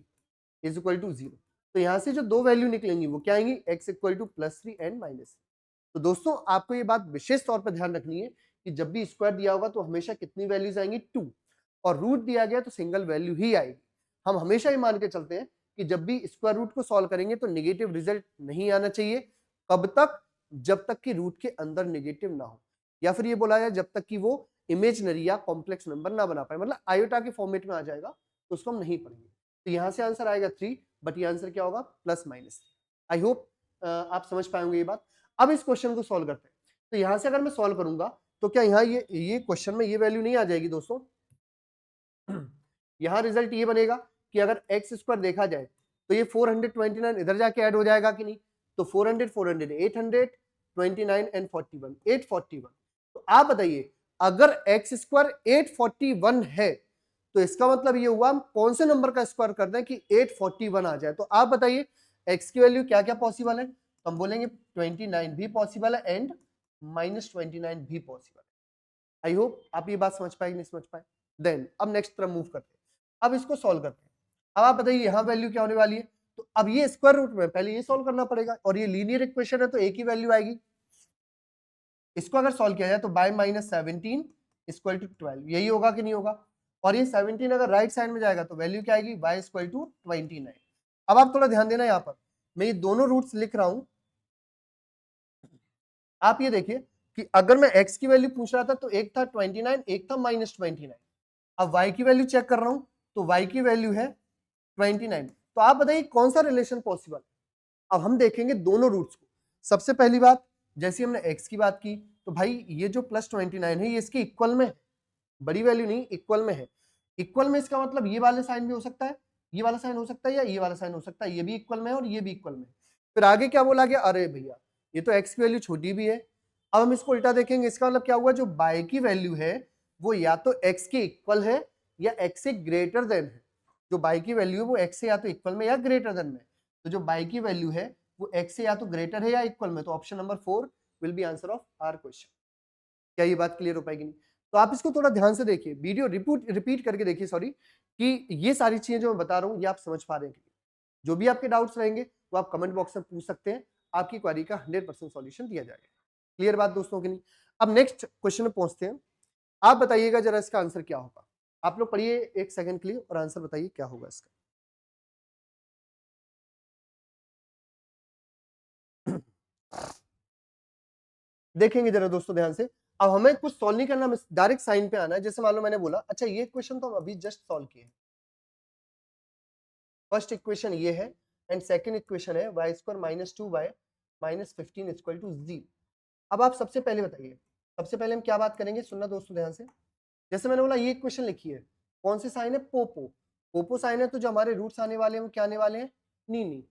is equal to 0। तो यहां से जो दो वैल्यू निकलेंगी वो क्या आएंगी, एक्स इक्वल टू +3 एंड -3। तो दोस्तों आपको ये बात विशेष तौर पर ध्यान रखनी है कि जब भी स्क्वायर दिया होगा तो हमेशा कितनी वैल्यूज आएंगी 2, और रूट दिया गया तो सिंगल वैल्यू ही आएगी। हम हमेशा ही मान के चलते हैं कि जब भी स्क्वायर रूट को सॉल्व करेंगे तो नेगेटिव रिजल्ट नहीं आना चाहिए। कब तक? जब तक कि रूट के अंदर नेगेटिव ना हो, या फिर ये बोला जाए जब तक कि वो इमेजनरी या कॉम्प्लेक्स नंबर ना बना पाए, मतलब आयोटा के फॉर्मेट में आ जाएगा तो उसको हम नहीं पढ़ेंगे। तो यहां से आंसर आएगा 3, बट ये आंसर क्या होगा +-3। आई होप आप समझ पाएंगे ये बात। अब इस क्वेश्चन को सॉल्व करते हैं। तो यहां से अगर मैं सॉल्व करूंगा तो क्या यहाँ ये क्वेश्चन में ये वैल्यू नहीं आ जाएगी दोस्तों? यहां रिजल्ट ये बनेगा कि अगर एक्स स्क्वायर देखा जाए तो ये 429 इधर जाके ऐड हो जाएगा कि नहीं? तो 400 400 829 एंड 41 841। तो आप बताइए अगर एक्स स्क्वायर 841 है तो इसका मतलब ये हुआ हम कौन से नंबर का स्क्वायर कर दें कि 841 आ जाए। तो आप बताइए एक्स की वैल्यू क्या क्या पॉसिबल है? तो हम बोलेंगे 29 भी पॉसिबल है एंड -29 भी पॉसिबल है। आई होप आप ये बात समझ पाए कि नहीं समझ पाए। देन अब नेक्स्ट तरफ मूव करते हैं, अब इसको सॉल्व करते हैं। अब आप बताइए यहाँ वैल्यू क्या होने वाली है? तो अब ये स्क्वायर रूट में पहले ये सॉल्व करना पड़ेगा, और ये लीनियर इक्वेशन है तो एक ही वैल्यू आएगी। इसको अगर सॉल्व किया जाए तो बाय -17 इक्वल टू 12, यही होगा कि नहीं होगा? और ये 17 अगर राइट साइड में जाएगा तो वैल्यू क्या आएगी, y इक्वल टू 29। अब आप थोड़ा ध्यान देना, यहाँ पर मैं ये दोनों रूट्स लिख रहा हूं। आप ये देखिए कि अगर मैं x की वैल्यू पूछ रहा था तो एक था 29, एक था -29। अब y की वैल्यू चेक कर रहा हूं तो y की वैल्यू है 29। तो आप बताइए कौन सा रिलेशन पॉसिबल? अब हम देखेंगे दोनों रूट्स को। सबसे पहली बात, जैसे हमने x की बात की तो भाई ये जो +29 है ये इसके इक्वल में है, बड़ी वैल्यू नहीं, इक्वल में है। इक्वल में इसका मतलब ये वाले साइन भी हो सकता है, ये वाला साइन हो सकता है, या ये वाला साइन हो सकता है, ये भी इक्वल में है और ये भी इक्वल में है। फिर आगे क्या बोला गया, अरे भैया ये तो x की वैल्यू छोटी भी है। अब हम इसको उल्टा देखेंगे, इसका मतलब क्या हुआ, जो y की वैल्यू है वो या तो x के इक्वल है या x से ग्रेटर देन है। जो y की वैल्यू है वो x से या तो इक्वल में या ग्रेटर देन में। तो जो y की वैल्यू है वो x से या तो ग्रेटर है या इक्वल में। तो option number 4 will be answer of our question. क्या ये बात क्लियर हो पाएगी नहीं? तो आप इसको थोड़ा ध्यान से देखिए, वीडियो रिपीट करके देखिए, सॉरी, कि ये सारी चीजें जो मैं बता रहा हूं ये आप समझ पा रहे हैं। जो भी आपके डाउट्स रहेंगे वो आप कमेंट बॉक्स में पूछ सकते हैं, आपकी क्वेरी का 100% सॉल्यूशन दिया जाएगा। क्लियर बात दोस्तों की नहीं? अब नेक्स्ट क्वेश्चन में पहुंचते हैं। आप बताइएगा जरा इसका आंसर क्या होगा। आप लोग पढ़िए एक सेकंड के लिए और आंसर बताइए क्या होगा इसका। देखेंगे जरा दोस्तों ध्यान से। अब हमें कुछ सॉल्व नहीं करना, डायरेक्ट साइन पे आना है। जैसे मान लो मैंने बोला, अच्छा ये क्वेश्चन तो हम अभी जस्ट सॉल्व किए। फर्स्ट इक्वेशन ये है एंड सेकंड इक्वेशन है y square -2y -15 equal to 0। अब आप सबसे पहले बताइए, सबसे पहले हम क्या बात करेंगे, सुनना दोस्तों ध्यान से। जैसे मैंने बोला ये इक्वेशन लिखी है, कौन से साइन है, पोपो। पोपो साइन है तो जो हमारे रूट्स आने वाले हैं वो क्या आने वाले हैं, नी नी,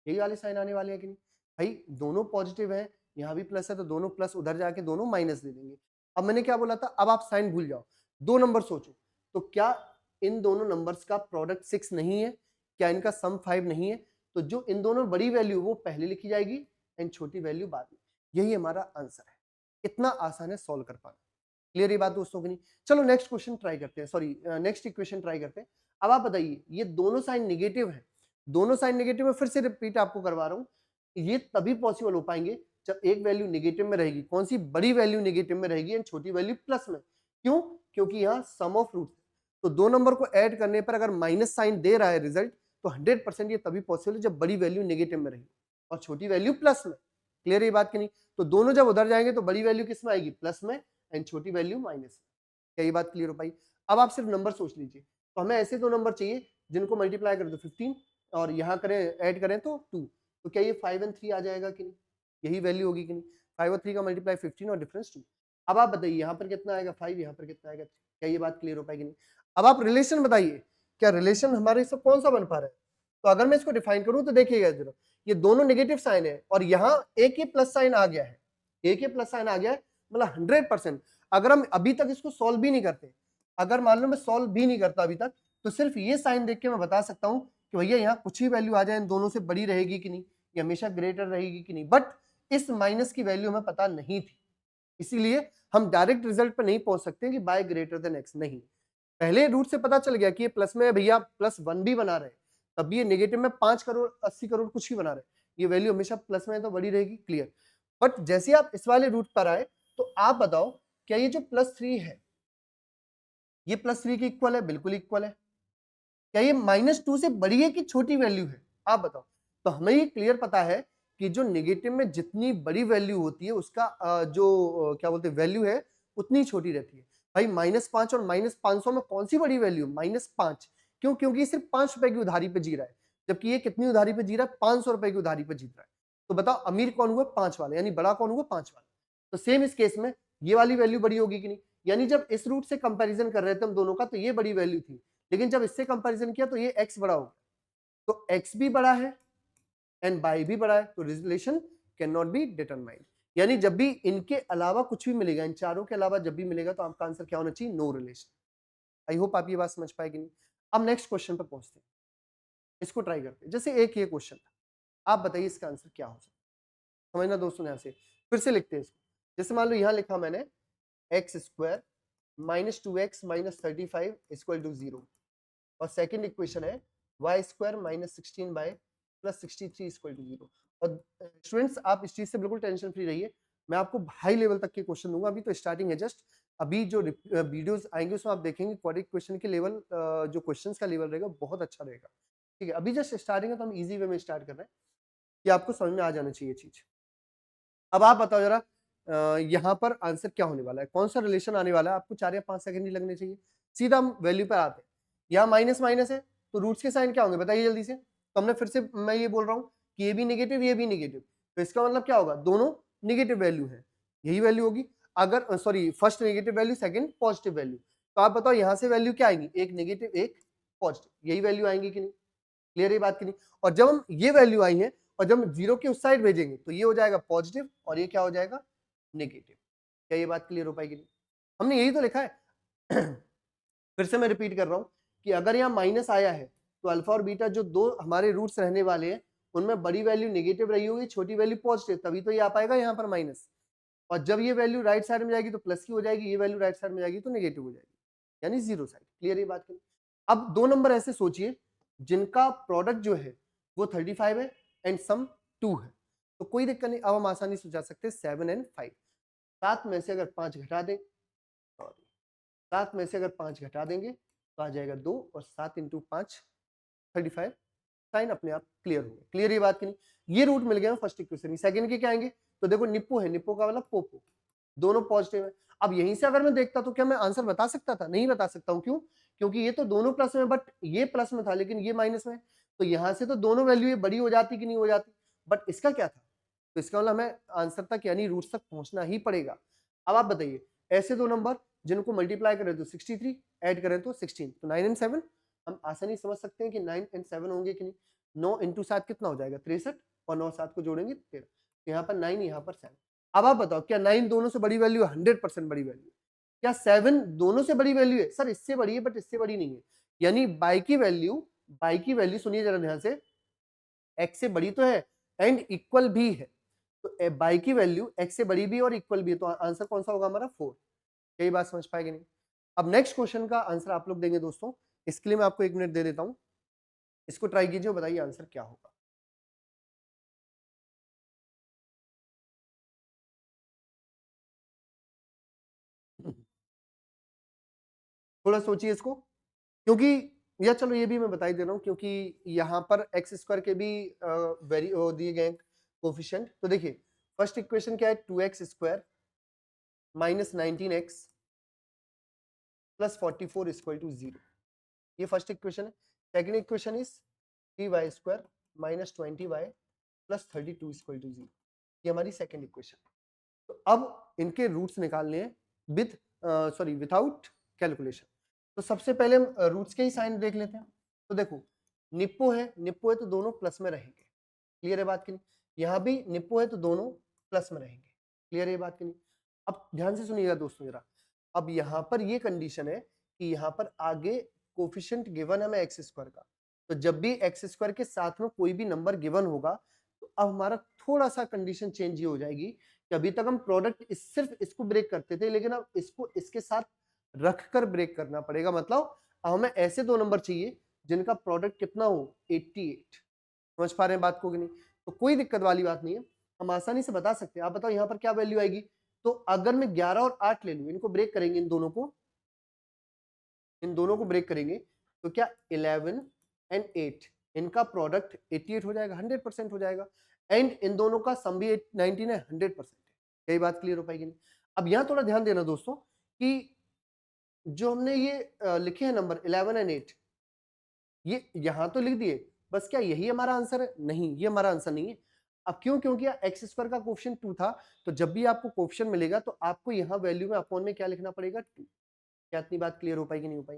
यही वाले साइन आने वाले हैं कि नहीं? भाई दोनों पॉजिटिव है, यहाँ भी प्लस है तो दोनों प्लस, उधर जाके दोनों माइनस दे देंगे। अब मैंने क्या बोला था, अब आप साइन भूल जाओ, दो नंबर सोचो, तो क्या इन दोनों नंबर्स का प्रोडक्ट 6 नहीं है? क्या इनका सम 5 नहीं है? तो जो इन दोनों बड़ी वैल्यू वो पहले लिखी जाएगी एंड छोटी वैल्यू बाद में। यही हमारा आंसर है। इतना आसान है सॉल्व कर पाना। क्लियर ये बात दोस्तों की नहीं? चलो नेक्स्ट क्वेश्चन ट्राई करते हैं, सॉरी नेक्स्ट इक्वेशन ट्राई करते हैं। अब आप बताइए, ये दोनों साइन नेगेटिव है, दोनों साइन नेगेटिव है, फिर से रिपीट आपको करवा रहा हूं, ये तभी पॉसिबल हो पाएंगे जब एक वैल्यू नेगेटिव में रहेगी। कौन सी? बड़ी वैल्यू नेगेटिव में रहेगी एंड छोटी वैल्यू प्लस में। क्यों? क्योंकि यहाँ सम ऑफ रूट, तो दो नंबर को ऐड करने पर अगर माइनस साइन दे रहा है रिजल्ट, तो 100% ये तभी पॉसिबल है जब बड़ी वैल्यू नेगेटिव में रहेगी और छोटी वैल्यू प्लस में। क्लियर ये बात की नहीं? तो दोनों जब उधर जाएंगे तो बड़ी वैल्यू किस में आएगी? प्लस में, एंड छोटी वैल्यू माइनस में। क्या ये बात क्लियर हो पाई? अब आप सिर्फ नंबर सोच लीजिए, तो हमें ऐसे दो नंबर चाहिए जिनको मल्टीप्लाई करें तो 15 और यहाँ करें ऐड करें तो 2। तो क्या ये 5 और 3 आ जाएगा कि नहीं? यही वैल्यू होगी कि नहीं? 5 और 3 का मल्टीप्लाई 15 और डिफरेंस 2। अब आप बताइए यहाँ पर कितना आएगा 5, यहाँ पर कितना आएगा 3। क्या ये बात क्लियर हो पाएगी? नहीं? अब आप रिलेशन बताइए, क्या रिलेशन हमारे सब कौन सा बन पा रहा है? तो अगर मैं इसको डिफाइन करूं तो देखिएगा जरा, ये दोनों नेगेटिव साइन है और यहाँ एक ही प्लस साइन आ गया है, एक ही प्लस साइन आ गया है, मतलब 100%। अगर हम अभी तक इसको सॉल्व भी नहीं करते, अगर मान लो मैं सॉल्व भी नहीं करता अभी तक, तो सिर्फ ये साइन देख के मैं बता सकता हूं कि भैया यहाँ कुछ ही वैल्यू आ जाए, इन दोनों से बड़ी रहेगी कि नहीं, ये हमेशा ग्रेटर रहेगी कि नहीं। बट इस माइनस की वैल्यू हमें पता नहीं थी, इसीलिए हम डायरेक्ट रिजल्ट पर नहीं पहुंच सकते कि बाय ग्रेटर देन एक्स। नहीं, पहले रूट से पता चल गया कि ये प्लस में है भैया, +1 भी बना रहे, तब भी ये नेगेटिव में 5 करोड़ 80 करोड़ कुछ ही बना रहे, ये वैल्यू हमेशा प्लस में है तो बड़ी रहेगी। क्लियर? बट जैसे आप इस वाले रूट पर आए तो आप बताओ, क्या ये जो +3 है ये +3 के इक्वल है? बिल्कुल इक्वल है। क्या ये -2 से बड़ी है कि छोटी वैल्यू है? आप बताओ। तो हमें ये क्लियर पता है कि जो नेगेटिव में जितनी बड़ी वैल्यू होती है उसका क्या बोलते हैं वैल्यू है उतनी छोटी रहती है। भाई -5 और -500 में कौन सी बड़ी वैल्यू? -5। क्यों? क्योंकि ये सिर्फ 5 रुपए की उधारी पे जी रहा है, जबकि ये कितनी उधारी पे जी रहा है? 500 रुपए की उधारी पे जी रहा है। तो बताओ अमीर कौन हुआ? 5 वाले, यानी बड़ा कौन हुआ? 5 वाला। तो सेम इस केस में ये वाली वैल्यू बड़ी होगी कि नहीं? यानी जब इस रूट से कंपैरिजन कर रहे थे हम दोनों का तो ये बड़ी वैल्यू थी, लेकिन जब इससे कंपैरिजन किया तो ये x बड़ा हो गया। तो x भी बड़ा है एंड y भी बड़ा है, तो relation can not be determined. यानी जब भी इनके अलावा कुछ भी मिलेगा, इन चारों के अलावा जब भी मिलेगा तो आपका आंसर क्या होना चाहिए? No relation. आई होप आप ये बात समझ पाएगी। नहीं? अब नेक्स्ट क्वेश्चन पर पहुंचते हैं, इसको ट्राई करते हैं। जैसे एक ये क्वेश्चन था, आप बताइए इसका आंसर क्या हो सकता है? समझना दोस्तों, यहां से फिर से लिखते हैं इसको। जैसे मान लो यहां लिखा मैंने x² -2x -35 = 0, और सेकंड इक्वेशन है y² -16y +63 = 0। और स्टूडेंट्स आप इस चीज से बिल्कुल टेंशन फ्री रहिए, मैं आपको हाई लेवल तक के क्वेश्चन दूंगा, अभी तो स्टार्टिंग है जस्ट। अभी जो वीडियोस आएंगे उसमें आप देखेंगे क्वाड्रेटिक क्वेश्चन के लेवल, जो क्वेश्चंस का लेवल रहेगा बहुत अच्छा रहेगा। ठीक है, अभी जस्ट स्टार्टिंग है तो हम इजी वे में स्टार्ट कर रहे हैं कि आपको समझ में आ जाना चाहिए चीज। अब आप बताओ जरा, यहाँ पर आंसर क्या होने वाला है? कौन सा रिलेशन आने वाला है? आपको 4 या 5 सेकंड ही लगने चाहिए। सीधा हम वैल्यू पे आते हैं। यहाँ माइनस माइनस है तो रूट्स के साइन क्या होंगे बताइए जल्दी से। तो हमने फिर से मैं ये बोल रहा हूँ कि ये भी नेगेटिव ये भी नेगेटिव, तो इसका मतलब क्या होगा? दोनों नेगेटिव वैल्यू है, यही वैल्यू होगी। अगर sorry first negative value second positive value, तो आप बताओ यहाँ से वैल्यू क्या आएंगी? एक नेगेटिव एक पॉजिटिव, यही वैल्यू आएंगी कि नहीं? क्लियर ये बात की नहीं? और जब हम ये वैल्यू आई है और जब हम जीरो के उस साइड भेजेंगे तो ये हो जाएगा पॉजिटिव और ये क्या हो जाएगा? नेगेटिव। क्या ये बात क्लियर हो पाएगी? नहीं, हमने यही तो लिखा है। फिर से मैं रिपीट कर रहा हूं कि अगर यहाँ माइनस आया है तो अल्फा और बीटा जो दो हमारे रूट्स रहने वाले हैं उनमें बड़ी वैल्यू नेगेटिव रही होगी, छोटी वैल्यू पॉजिटिव, तभी तो ये आ पाएगा यहाँ पर माइनस। और जब ये वैल्यू राइट साइड में जाएगी तो प्लस की हो जाएगी, ये वैल्यू राइट साइड में जाएगी तो नेगेटिव हो जाएगी, यानी जीरो साइड। क्लियर ये बात करें? अब दो नंबर ऐसे सोचिए जिनका प्रोडक्ट जो है वो 35 है एंड सम 2 है, तो कोई दिक्कत नहीं। अब हम आसानी से जा सकते हैं 7 और 5। 7 में से अगर 5 घटा दें, सॉरी 7 में से अगर 5 घटा देंगे तो आ जाएगा 2, और 7 × 5 35, साइन अपने आप क्लियर हो गया। क्लियर ये बात की नहीं? ये रूट मिल गया फर्स्ट इक्वेशन। सेकंड के क्या आएंगे? तो देखो निप्पो है, निप्पो का मतलब पोपो, दोनों पॉजिटिव है। अब यहीं से अगर मैं देखता तो क्या मैं आंसर बता सकता था? नहीं बता सकता हूं। क्यों? क्योंकि ये तो दोनों प्लस में, बट ये प्लस में था लेकिन ये माइनस में, तो यहां से तो दोनों वैल्यू ये बड़ी हो जाती कि नहीं हो जाती। बट इसका क्या था? तो इसका मतलब हमें आंसर तक यानी रूट तक पहुंचना ही पड़ेगा। अब आप बताइए ऐसे दो नंबर जिनको मल्टीप्लाई करें तो 63, ऐड करें तो 16, तो 9 और 7 हम आसानी समझ सकते हैं कि 9 और 7 होंगे कि नहीं। 9 × 7 कितना हो जाएगा? 63, और 9 7 को जोड़ेंगे 13। यहाँ पर 9, यहाँ पर 7। अब आप बताओ क्या 9 दोनों से बड़ी वैल्यू है? 100% बड़ी वैल्यू है। क्या 7 दोनों से बड़ी वैल्यू है? सर इससे बड़ी है बट इससे बड़ी नहीं है। यानी बाई की वैल्यू सुनिए जरा ध्यान से, x से बड़ी तो है एंड इक्वल भी है। तो बाई की वैल्यू x से बड़ी भी है और इक्वल भी है, तो आंसर कौन सा होगा हमारा? 4। यही बात समझ पाएंगे नहीं? अब नेक्स्ट क्वेश्चन का आंसर आप लोग देंगे दोस्तों, इसके लिए मैं आपको 1 मिनट दे देता हूं, इसको ट्राई कीजिए और बताइए आंसर क्या होगा। थोड़ा सोचिए इसको, क्योंकि या चलो ये भी मैं बता ही दे रहा हूं, क्योंकि यहां पर एक्स स्क्वायर के भी वेरी दिए गए कोफिशिएंट। तो देखिए फर्स्ट इक्वेशन क्या है? 2x square minus 19x plus 44 equal to 0। ये फर्स्ट इक्वेशन है। Second equation is 3y square minus 20y plus 32 equal to 0। ये हमारी सेकंड इक्वेशन। तो अब इनके रूट्स निकालने हैं विदाउट कैलकुलेशन। तो सबसे पहले हम रूट्स के ही साइन देख लेते हैं। तो देखो निप्पो है तो दोनों प्लस में रहेंगे। क्लियर है बात की नहीं? यहाँ भी निप्पो है तो दोनों प्लस में रहेंगे। क्लियर है बात की नहीं? अब ध्यान से सुनिएगा दोस्तों जरा। अब यहाँ पर ये कंडीशन है कि यहाँ पर आगे कोफिशिएंट गिवन है हमें एक्स स्क्वायर का, तो जब भी एक्स स्क्वायर के साथ में कोई भी नंबर गिवन होगा तो अब हमारा थोड़ा सा कंडीशन चेंज ये हो जाएगी कि अभी तक हम प्रोडक्ट सिर्फ इसको ब्रेक करते थे, लेकिन अब इसको इसके साथ रखकर ब्रेक करना पड़ेगा। मतलब अब हमें ऐसे दो नंबर चाहिए जिनका प्रोडक्ट कितना हो? 88। समझ पा रहे हैं बात को कि नहीं? तो कोई दिक्कत वाली बात नहीं है, हम आसानी से बता सकते हैं। आप बताओ यहाँ पर क्या वैल्यू आएगी? तो अगर मैं 11 और 8 ले लूं, इनको ब्रेक करेंगे, इन दोनों को ब्रेक करेंगे, तो क्या 11 एंड 8 इनका प्रोडक्ट 88 हो जाएगा, 100% हो जाएगा। एंड इन दोनों का सम भी 19 है, 100% है। यही बात क्लियर हो पाएगी नहीं? अब यहां थोड़ा ध्यान देना दोस्तों कि जो हमने ये लिखे हैं नंबर 11 एंड 8, ये यहां तो लिख दिए, बस क्या यही हमारा आंसर है? नहीं, ये हमारा आंसर नहीं है। अब क्यों? क्योंकि एक्स स्क्वायर का कोफिशिएंट 2 था, तो जब भी आपको कोफिशिएंट मिलेगा तो आपको यहाँ वैल्यू में अपॉन में क्या लिखना पड़ेगा? 2। क्या इतनी बात क्लियर हो पाएगी? नहीं हो पाई?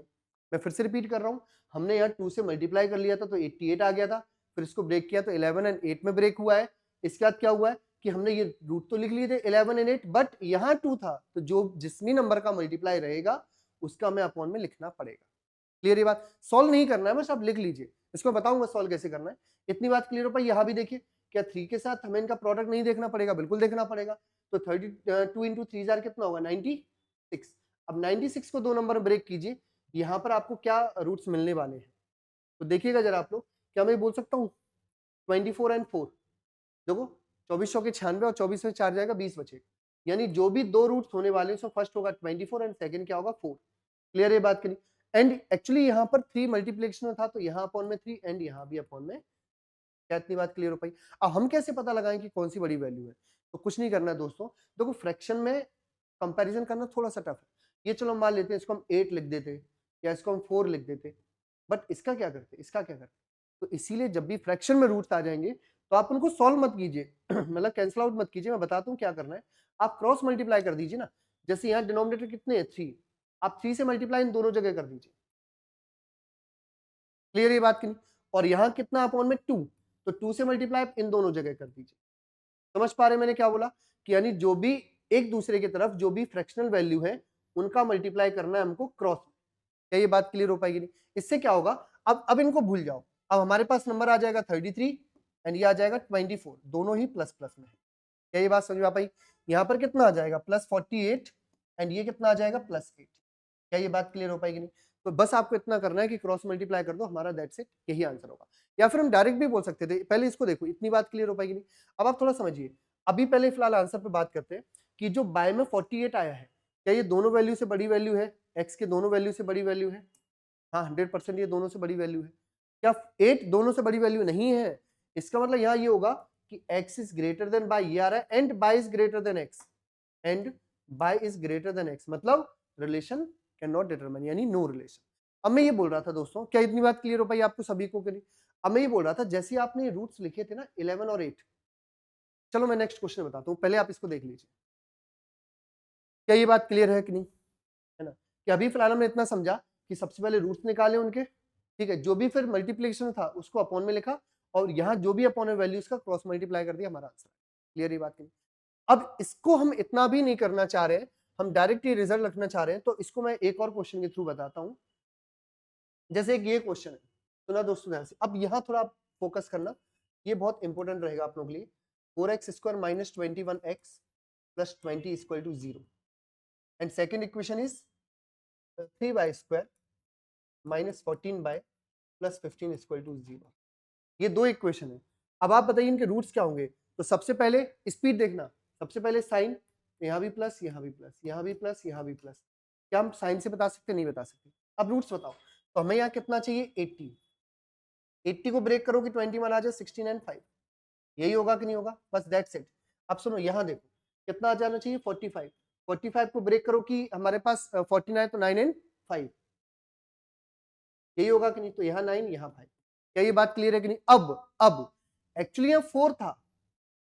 मैं फिर से रिपीट कर रहा हूं, हमने यहाँ 2 से मल्टीप्लाई कर लिया था तो 88 आ गया था, फिर इसको ब्रेक किया तो 11 एंड 8 में ब्रेक हुआ है। इसके बाद क्या हुआ है कि हमने ये रूट तो लिख लिए थे 11 एंड 8, बट यहाँ 2 था, तो जो जिसमें नंबर का मल्टीप्लाई रहेगा उसका हमें अपॉन में लिखना पड़ेगा। क्लियर ये बात? सॉल्व नहीं करना है, बस आप लिख लीजिए, इसको बताऊंगा सॉल्व कैसे करना है। इतनी बात क्लियर हो पाई? यहाँ भी देखिए, क्या 3 के साथ हमें इनका प्रोडक्ट नहीं देखना पड़ेगा? बिल्कुल देखना पड़ेगा। तो 32 इंटू 3 जार कितना होगा? 96। अब 96 को 2 नंबर में ब्रेक कीजिए, यहाँ पर आपको क्या रूट्स मिलने वाले हैं? तो देखिएगा जरा आप लोग, क्या मैं बोल सकता हूँ 24 एंड 4? देखो 24 के 96 और 24 में 4 जाएगा, 20 बचे। यानी जो भी दो रूट्स होने वाले हैं उसमें फर्स्ट होगा 24 एंड सेकंड क्या होगा? 4। क्लियर है बात करी? एंड एक्चुअली यहाँ पर 3 मल्टीप्लिकेशन में था, तो यहाँ अपॉन में 3 एंड यहाँ भी अपॉन में। क्या इतनी बात क्लियर हो पाई? अब हम कैसे पता लगाएं कि कौन सी बड़ी वैल्यू है? तो कुछ नहीं करना है दोस्तों, देखो फ्रैक्शन में कंपैरिजन करना थोड़ा सा टफ है। ये चलो मान लेते हैं, इसको हम 8 लिख देते या इसको हम 4 लिख देते, बट इसका क्या करते? तो इसीलिए जब भी फ्रैक्शन में रूट्स आ जाएंगे तो आप उनको सॉल्व मत कीजिए मतलब कैंसिल आउट मत कीजिए, मैं बताता हूँ क्या करना है। आप क्रॉस मल्टीप्लाई कर दीजिए ना। जैसे यहाँ डिनोमिनेटर कितने हैं? 3, आप 3 से मल्टीप्लाई इन दोनों जगह कर दीजिए। क्लियर ये बात की नहीं? और यहाँ कितना अपॉन में 2, तो 2 से मल्टीप्लाई इन दोनों जगह कर दीजिए। समझ पा रहे मैंने क्या बोला? कि यानी जो भी एक दूसरे की तरफ जो भी फ्रैक्शनल वैल्यू है उनका मल्टीप्लाई करना है हमको क्रॉस। क्या ये बात क्लियर हो पाएगी? नहीं? इससे क्या होगा, अब इनको भूल जाओ। अब हमारे पास नंबर आ जाएगा 33 एंड ये आ जाएगा 24, दोनों ही प्लस प्लस में है। क्या ये बात समझ में आ पाई? यहाँ पर कितना आ जाएगा? प्लस 48 एंड ये कितना आ जाएगा? प्लस 8। क्या ये बात क्लियर हो पाएगी? नहीं? तो बस आपको इतना करना है कि क्रॉस मल्टीप्लाई कर दो, हमारा दैट्स इट, यही आंसर होगा। या फिर हम डायरेक्ट भी बोल सकते थे। पहले इसको देखो, इतनी बात क्लियर हो पाएगी? नहीं? अब आप थोड़ा समझिए। अभी पहले फिलहाल आंसर पे बात करते हैं कि जो बाय में 48 आया है, क्या ये दोनों वैल्यू से बड़ी वैल्यू है? एक्स के दोनों वैल्यू से बड़ी वैल्यू है? हाँ 100% ये दोनों से बड़ी वैल्यू है। क्या 8 दोनों से बड़ी वैल्यू नहीं है? इसका मतलब यहाँ ये होगा कि x is greater than Y, ये आ रहा है, and Y is greater than x, and Y is greater than x, मतलब रिलेशन कैन नॉट डिटरमाइन, यानी नो रिलेशन। अब मैं ये बोल रहा था दोस्तों, क्या इतनी बात क्लियर हो पाई आपको सभी को कि नहीं? अब मैं ये बोल रहा था, जैसे आपने रूट्स लिखे थे ना 11 और 8, चलो मैं नेक्स्ट क्वेश्चन बताता हूँ, पहले आप इसको देख लीजिए। क्या ये बात क्लियर है कि नहीं? है ना? कि अभी फिलहाल हमने इतना समझा कि सबसे पहले रूट्स निकाले उनके, ठीक है, जो भी फिर मल्टीप्लिकेशन था उसको अपॉन में लिखा, और यहाँ जो भी अपॉन वैल्यूज का क्रॉस मल्टीप्लाई कर दिया, हमारा आंसर। क्लियर ये बात नहीं? अब इसको हम इतना भी नहीं करना चाह रहे हैं, हम डायरेक्ट ये रिजल्ट रखना चाह रहे हैं, तो इसको मैं एक और क्वेश्चन के थ्रू बताता हूं। जैसे एक ये क्वेश्चन है, सुना दोस्तों ध्यान से, अब यहाँ थोड़ा आप फोकस करना, ये बहुत इंपॉर्टेंट रहेगा आप लोगों के लिए। 4x² minus 21x plus 20 equal to 0 and second equation is 3y² minus 14y plus 15 equal to 0। ये दो इक्वेशन है। अब आप बताइए इनके रूट्स क्या होंगे। तो सबसे पहले स्पीड देखना, सबसे पहले साइन, यहाँ भी प्लस, यहाँ भी प्लस, यहाँ भी प्लस, यहाँ भी प्लस। क्या हम साइन से बता सकते? नहीं बता सकते। अब रूट्स बताओ। तो हमें यहाँ कितना चाहिए? 80। 80 को ब्रेक करो कि 21 आ जाए, 16 एंड 5। यही होगा कि नहीं होगा? बस दैट्स इट। अब सुनो, यहाँ देखो कितना आ जाना चाहिए? 45। 45 को ब्रेक करो कि हमारे पास 14 आए, तो 9 एंड 5। यही होगा कि नहीं? तो यहाँ 9, यहाँ 5। क्या ये बात क्लियर है कि नहीं? अब एक्चुअली यहाँ 4 था,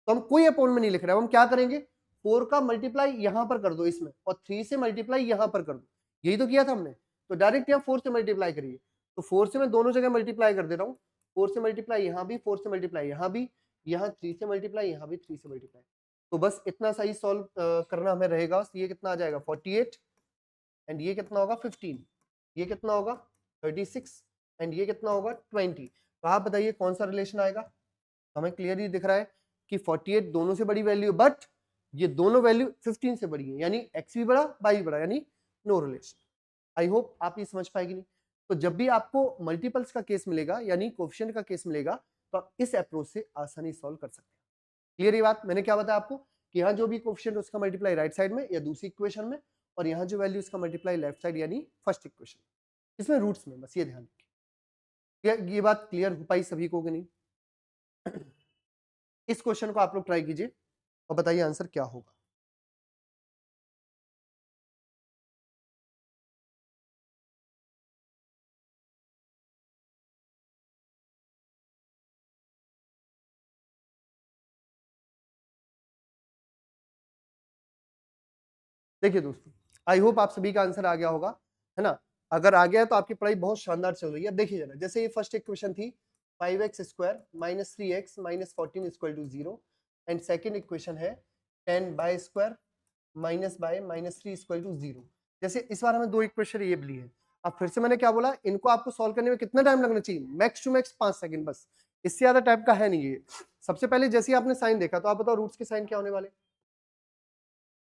तो हम कोई अपॉन में नहीं लिख रहे हैं। हम क्या करेंगे? 4 का मल्टीप्लाई यहां पर कर दो इसमें, और 3 से मल्टीप्लाई यहां पर कर दो। यही तो किया था हमने। तो डायरेक्ट यहाँ 4 से मल्टीप्लाई करिए। तो 4 से मैं दोनों जगह मल्टीप्लाई कर दे रहा हूँ। 4 से मल्टीप्लाई यहाँ भी, 4 से मल्टीप्लाई यहाँ भी, यहाँ 3 से मल्टीप्लाई, यहाँ भी 3 से मल्टीप्लाई। तो बस इतना सा ही सॉल्व करना हमें रहेगा। ये कितना आ जाएगा? 48 एंड ये कितना होगा? 15। ये कितना होगा? 36 एंड ये कितना होगा? 20। तो आप बताइए कौन सा रिलेशन आएगा? हमें क्लियरली दिख रहा है कि 48 दोनों से बड़ी वैल्यू, बट ये दोनों वैल्यू 15 से बड़ी है, यानी x भी बड़ा, y भी बड़ा, यानी नो रिलेशन। आई होप आप ये समझ पाएगी। नहीं तो जब भी आपको मल्टीपल्स का केस मिलेगा, यानी कोफिशिएंट का केस मिलेगा, तो आप इस अप्रोच से आसानी सॉल्व कर सकते हैं। क्लियर ये बात? मैंने क्या बताया आपको कि यहाँ जो भी कोफिशिएंट उसका मल्टीप्लाई राइट साइड में या दूसरी इक्वेशन में, और यहाँ जो वैल्यू उसका मल्टीप्लाई लेफ्ट साइड यानी फर्स्ट इक्वेशन, इसमें रूट्स में। बस ये ध्यान रखिए। ये बात क्लियर हो पाई सभी को कि नहीं? इस क्वेश्चन को आप लोग ट्राई कीजिए और बताइए आंसर क्या होगा। देखिए दोस्तों, आई होप आप सभी का आंसर आ गया होगा, है ना? अगर आ गया है तो आपकी पढ़ाई बहुत शानदार चल रही है। अब देखिए जरा, जैसे ये फर्स्ट इक्वेशन थी 5x² minus 3x minus 14 equal to 0 and second equation है 10y² minus Y minus 3 equal to 0। जैसे इस बार हमें दो इक्वेशन ये मिली है। अब फिर से मैंने क्या बोला, इनको आपको सॉल्व करने में कितना टाइम लगना चाहिए? मैक्स टू मैक्स 5 सेकंड, बस इससे ज्यादा टाइप का है नहीं ये। सबसे पहले जैसे आपने साइन देखा, तो आप बताओ रूट्स के साइन क्या होने वाले?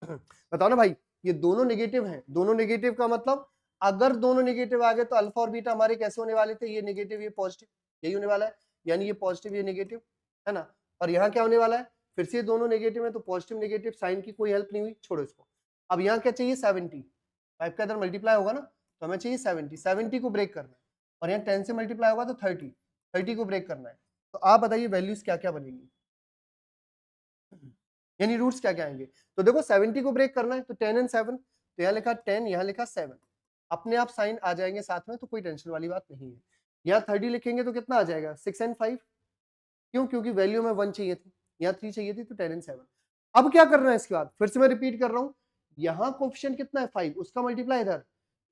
बताओ ना भाई। ये दोनों नेगेटिव हैं। दोनों नेगेटिव का मतलब, अगर दोनों नेगेटिव आ गए तो अल्फा और बीटा हमारे कैसे होने वाले थे? ये नेगेटिव, ये पॉजिटिव, यही होने वाला है। यानी ये पॉजिटिव, ये नेगेटिव, है ना? और यहाँ क्या होने वाला है? फिर से दोनों नेगेटिव है, तो पॉजिटिव नेगेटिव, साइन की कोई हेल्प नहीं हुई, छोड़ो इसको। अब यहाँ क्या चाहिए? 70। 5 का इधर मल्टीप्लाई होगा ना, तो हमें चाहिए 70। 70 को ब्रेक करना है, और यहाँ 10 से मल्टीप्लाई होगा तो 30। 30 को ब्रेक करना है। तो आप बताइए वैल्यूज क्या क्या बनेगी, यानी रूट्स क्या क्या आएंगे? तो देखो 70 को ब्रेक करना है, तो 10 एंड 7, तो यहाँ लिखा 10, यहाँ लिखा 7, अपने आप साइन आ जाएंगे साथ में, तो कोई टेंशन वाली बात नहीं है। यहाँ 30 लिखेंगे तो कितना आ जाएगा? 6 एंड 5। क्यों? क्योंकि वैल्यू में 1 चाहिए थी, यहाँ 3 चाहिए थी, तो 10 एंड 7। अब क्या करना है इसके बाद? फिर से मैं रिपीट कर रहा हूँ, यहाँ कोफिशिएंट कितना है? 5, उसका मल्टीप्लाई इधर,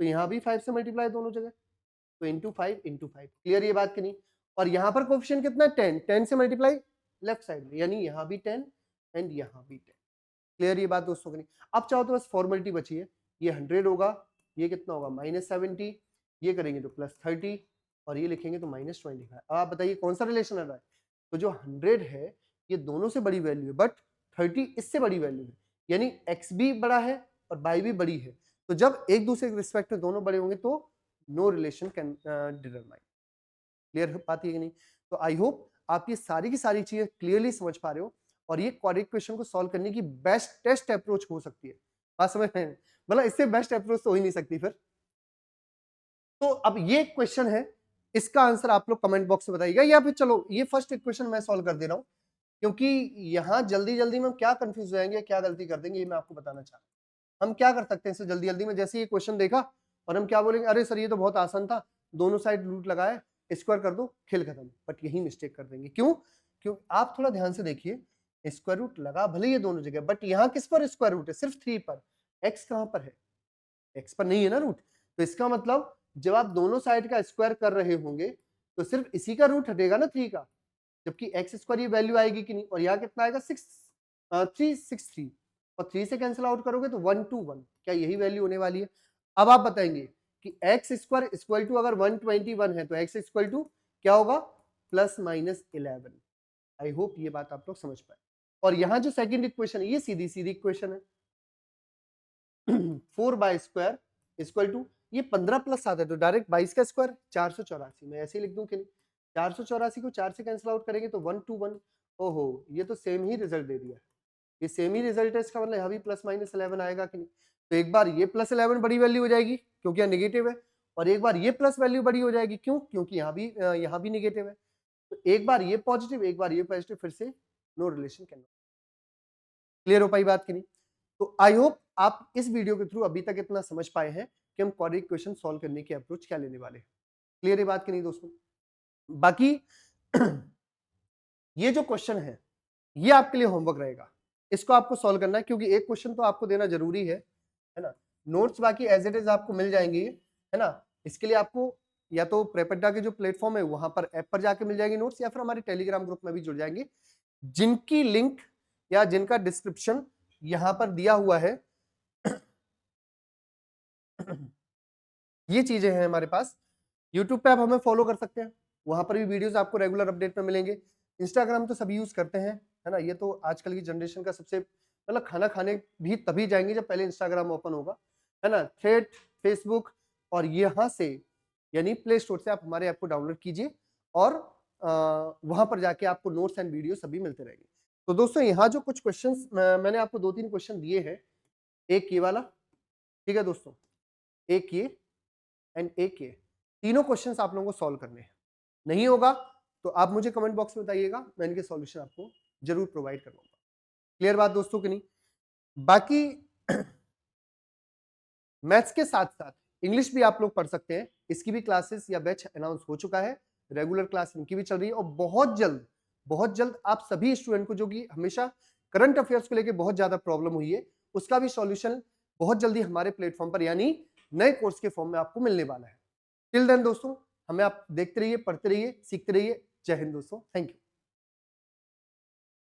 तो यहाँ भी 5 से मल्टीप्लाई दोनों जगह, तो इंटू 5 इंटू 5। क्लियर ये बात की नहीं? और यहाँ पर कोफिशिएंट कितना है? 10, 10 से मल्टीप्लाई लेफ्ट साइड में, यानी यहाँ भी 10 एंड यहाँ भी 10। क्लियर ये बात दोस्तों की नहीं? अब चाहो तो बस फॉर्मेलिटी बची है, ये 100 होगा, ये कितना होगा? -70, ये करेंगे तो +30, और ये लिखेंगे तो -25। अब आप बताइए कौन सा रिलेशन आ रहा है? तो जो 100 है, ये दोनों से बड़ी वैल्यू है, बट 30 इससे बड़ी वैल्यू है, यानी x भी बड़ा है और y भी बड़ी है। तो जब एक दूसरे के रिस्पेक्ट में दोनों बड़े होंगे, तो no relation can determine. Clear बात है कि नहीं? तो आई होप आप ये सारी की सारी चीजें क्लियरली समझ पा रहे हो, और ये क्वाड्रेटिक क्वेश्चन को सॉल्व करने की बेस्ट टेस्ट अप्रोच हो सकती है। बात समझ में? मतलब इससे बेस्ट अप्रोच तो हो ही नहीं सकती फिर। तो अब ये क्वेश्चन है, इसका आंसर आप लोग कमेंट बॉक्स में बताइएगा, या फिर चलो ये फर्स्ट इक्वेशन मैं सॉल्व कर दे रहा हूं, क्योंकि यहां जल्दी जल्दी में हम क्या कंफ्यूज हो जाएंगे, क्या गलती कर देंगे, ये मैं आपको बताना चाह रहा हूं। हम क्या कर सकते हैं इससे जल्दी जल्दी में? जैसे ये क्वेश्चन देखा और हम क्या बोलेंगे? अरे सर ये तो बहुत आसान था, दोनों साइड रूट लगाए, स्क्वायर कर दो, खेल खत्म। बट यही मिस्टेक कर देंगे। क्यों? क्यों? आप थोड़ा ध्यान से देखिए, स्क्वायर रूट लगा भले ये दोनों जगह, बट यहाँ किस पर स्क्वायर रूट है? सिर्फ 3 पर। एक्स कहां पर है? एक्स पर नहीं है ना रूट। तो इसका मतलब जब आप दोनों साइड का स्क्वायर कर रहे होंगे, तो सिर्फ इसी का रूट हटेगा ना 3 का। जबकि एक्स स्क्वायर ये वैल्यू आएगी कि नहीं, और यहाँ कितना आएगा 363, और 3 से कैंसिल आउट करोगे तो 1 to 1, क्या यही वैल्यू होने वाली है? अब आप बताएंगे कि एक्स स्क्वायर इक्वल टू अगर 121 है तो एक्स इक्वल टू क्या होगा, प्लस माइनस 11। आई होप ये बात आप लोग समझ पाए। और यहाँ जो सेकंड इक्वेशन है ये सीधी सीधी इक्वेशन है 4 बाय स्क्वायर इक्वल टू, ये 15 प्लस आता है तो डायरेक्ट 22 का स्क्वायर 484, मैं ऐसे ही लिख दूं कि नहीं, 484 को 4 से कैंसिल आउट करेंगे तो 1 to 1। ओहो, ये तो सेम ही रिजल्ट दे दिया, ये सेम ही रिजल्ट है, इसका मतलब यहाँ भी प्लस माइनस 11 आएगा कि नहीं। तो एक बार ये प्लस 11 बड़ी वैल्यू हो जाएगी क्योंकि यहाँ निगेटिव है, और एक बार ये प्लस वैल्यू बड़ी हो जाएगी, क्यों, क्योंकि यहाँ भी निगेटिव है। तो एक बार ये पॉजिटिव एक बार ये पॉजिटिव, फिर से नो रिलेशन कैन। क्लियर हो पाई बात कि नहीं? तो आई होप आप इस वीडियो के थ्रू अभी तक इतना समझ पाए हैं कि हम क्वाड्रेटिक इक्वेशन सॉल्व करने की अप्रोच क्या लेने वाले हैं। क्लियर है बात कि नहीं दोस्तों? बाकी ये जो क्वेश्चन है ये आपके लिए होमवर्क रहेगा, इसको आपको सॉल्व करना है, क्योंकि एक क्वेश्चन तो आपको देना जरूरी है ना। नोट्स बाकी एज इट इज आपको मिल जाएंगे, है ना। इसके लिए आपको या तो प्रेपेडा के जो प्लेटफॉर्म है वहां पर ऐप पर जाके मिल जाएंगे नोट्स, या फिर हमारे टेलीग्राम ग्रुप में भी जुड़ जाएंगे, जिनकी लिंक या जिनका डिस्क्रिप्शन यहां पर दिया हुआ है। ये चीजें हैं हमारे पास। यूट्यूब पे आप हमें फॉलो कर सकते हैं, वहां पर भी वीडियोस आपको रेगुलर अपडेट में मिलेंगे। इंस्टाग्राम तो सभी यूज करते हैं, है ना। ये तो आजकल की जनरेशन का सबसे, मतलब खाना खाने भी तभी जाएंगे जब पहले इंस्टाग्राम ओपन होगा, है ना। थ्रेड, फेसबुक, और यहाँ से यानी प्ले स्टोर से आप हमारे ऐप को डाउनलोड कीजिए, और वहां पर जाके आपको नोट्स एंड वीडियो सभी मिलते रहेंगे। तो दोस्तों यहाँ जो कुछ क्वेश्चंस मैंने आपको 2-3 क्वेश्चन दिए हैं, एक ये वाला, ठीक है दोस्तों, एक ये एंड एक ये, तीनों क्वेश्चंस आप लोगों को सॉल्व करने हैं। नहीं होगा तो आप मुझे कमेंट बॉक्स में बताइएगा, मैं इनके सॉल्यूशन आपको जरूर प्रोवाइड करवाऊंगा। क्लियर बात दोस्तों कि नहीं? बाकी मैथ्स के साथ साथ इंग्लिश भी आप लोग पढ़ सकते हैं, इसकी भी क्लासेस या बैच अनाउंस हो चुका है, रेगुलर क्लास इनकी भी चल रही है, और बहुत जल्द आप सभी स्टूडेंट को जो कि हमेशा करंट अफेयर्स को लेकर बहुत ज्यादा प्रॉब्लम हुई है, उसका भी सॉल्यूशन बहुत जल्दी हमारे प्लेटफॉर्म पर यानी नए कोर्स के फॉर्म में आपको मिलने वाला है। टिल देन दोस्तों, हमें आप देखते रहिए, पढ़ते रहिए, सीखते रहिए। जय हिंद दोस्तों, थैंक यू।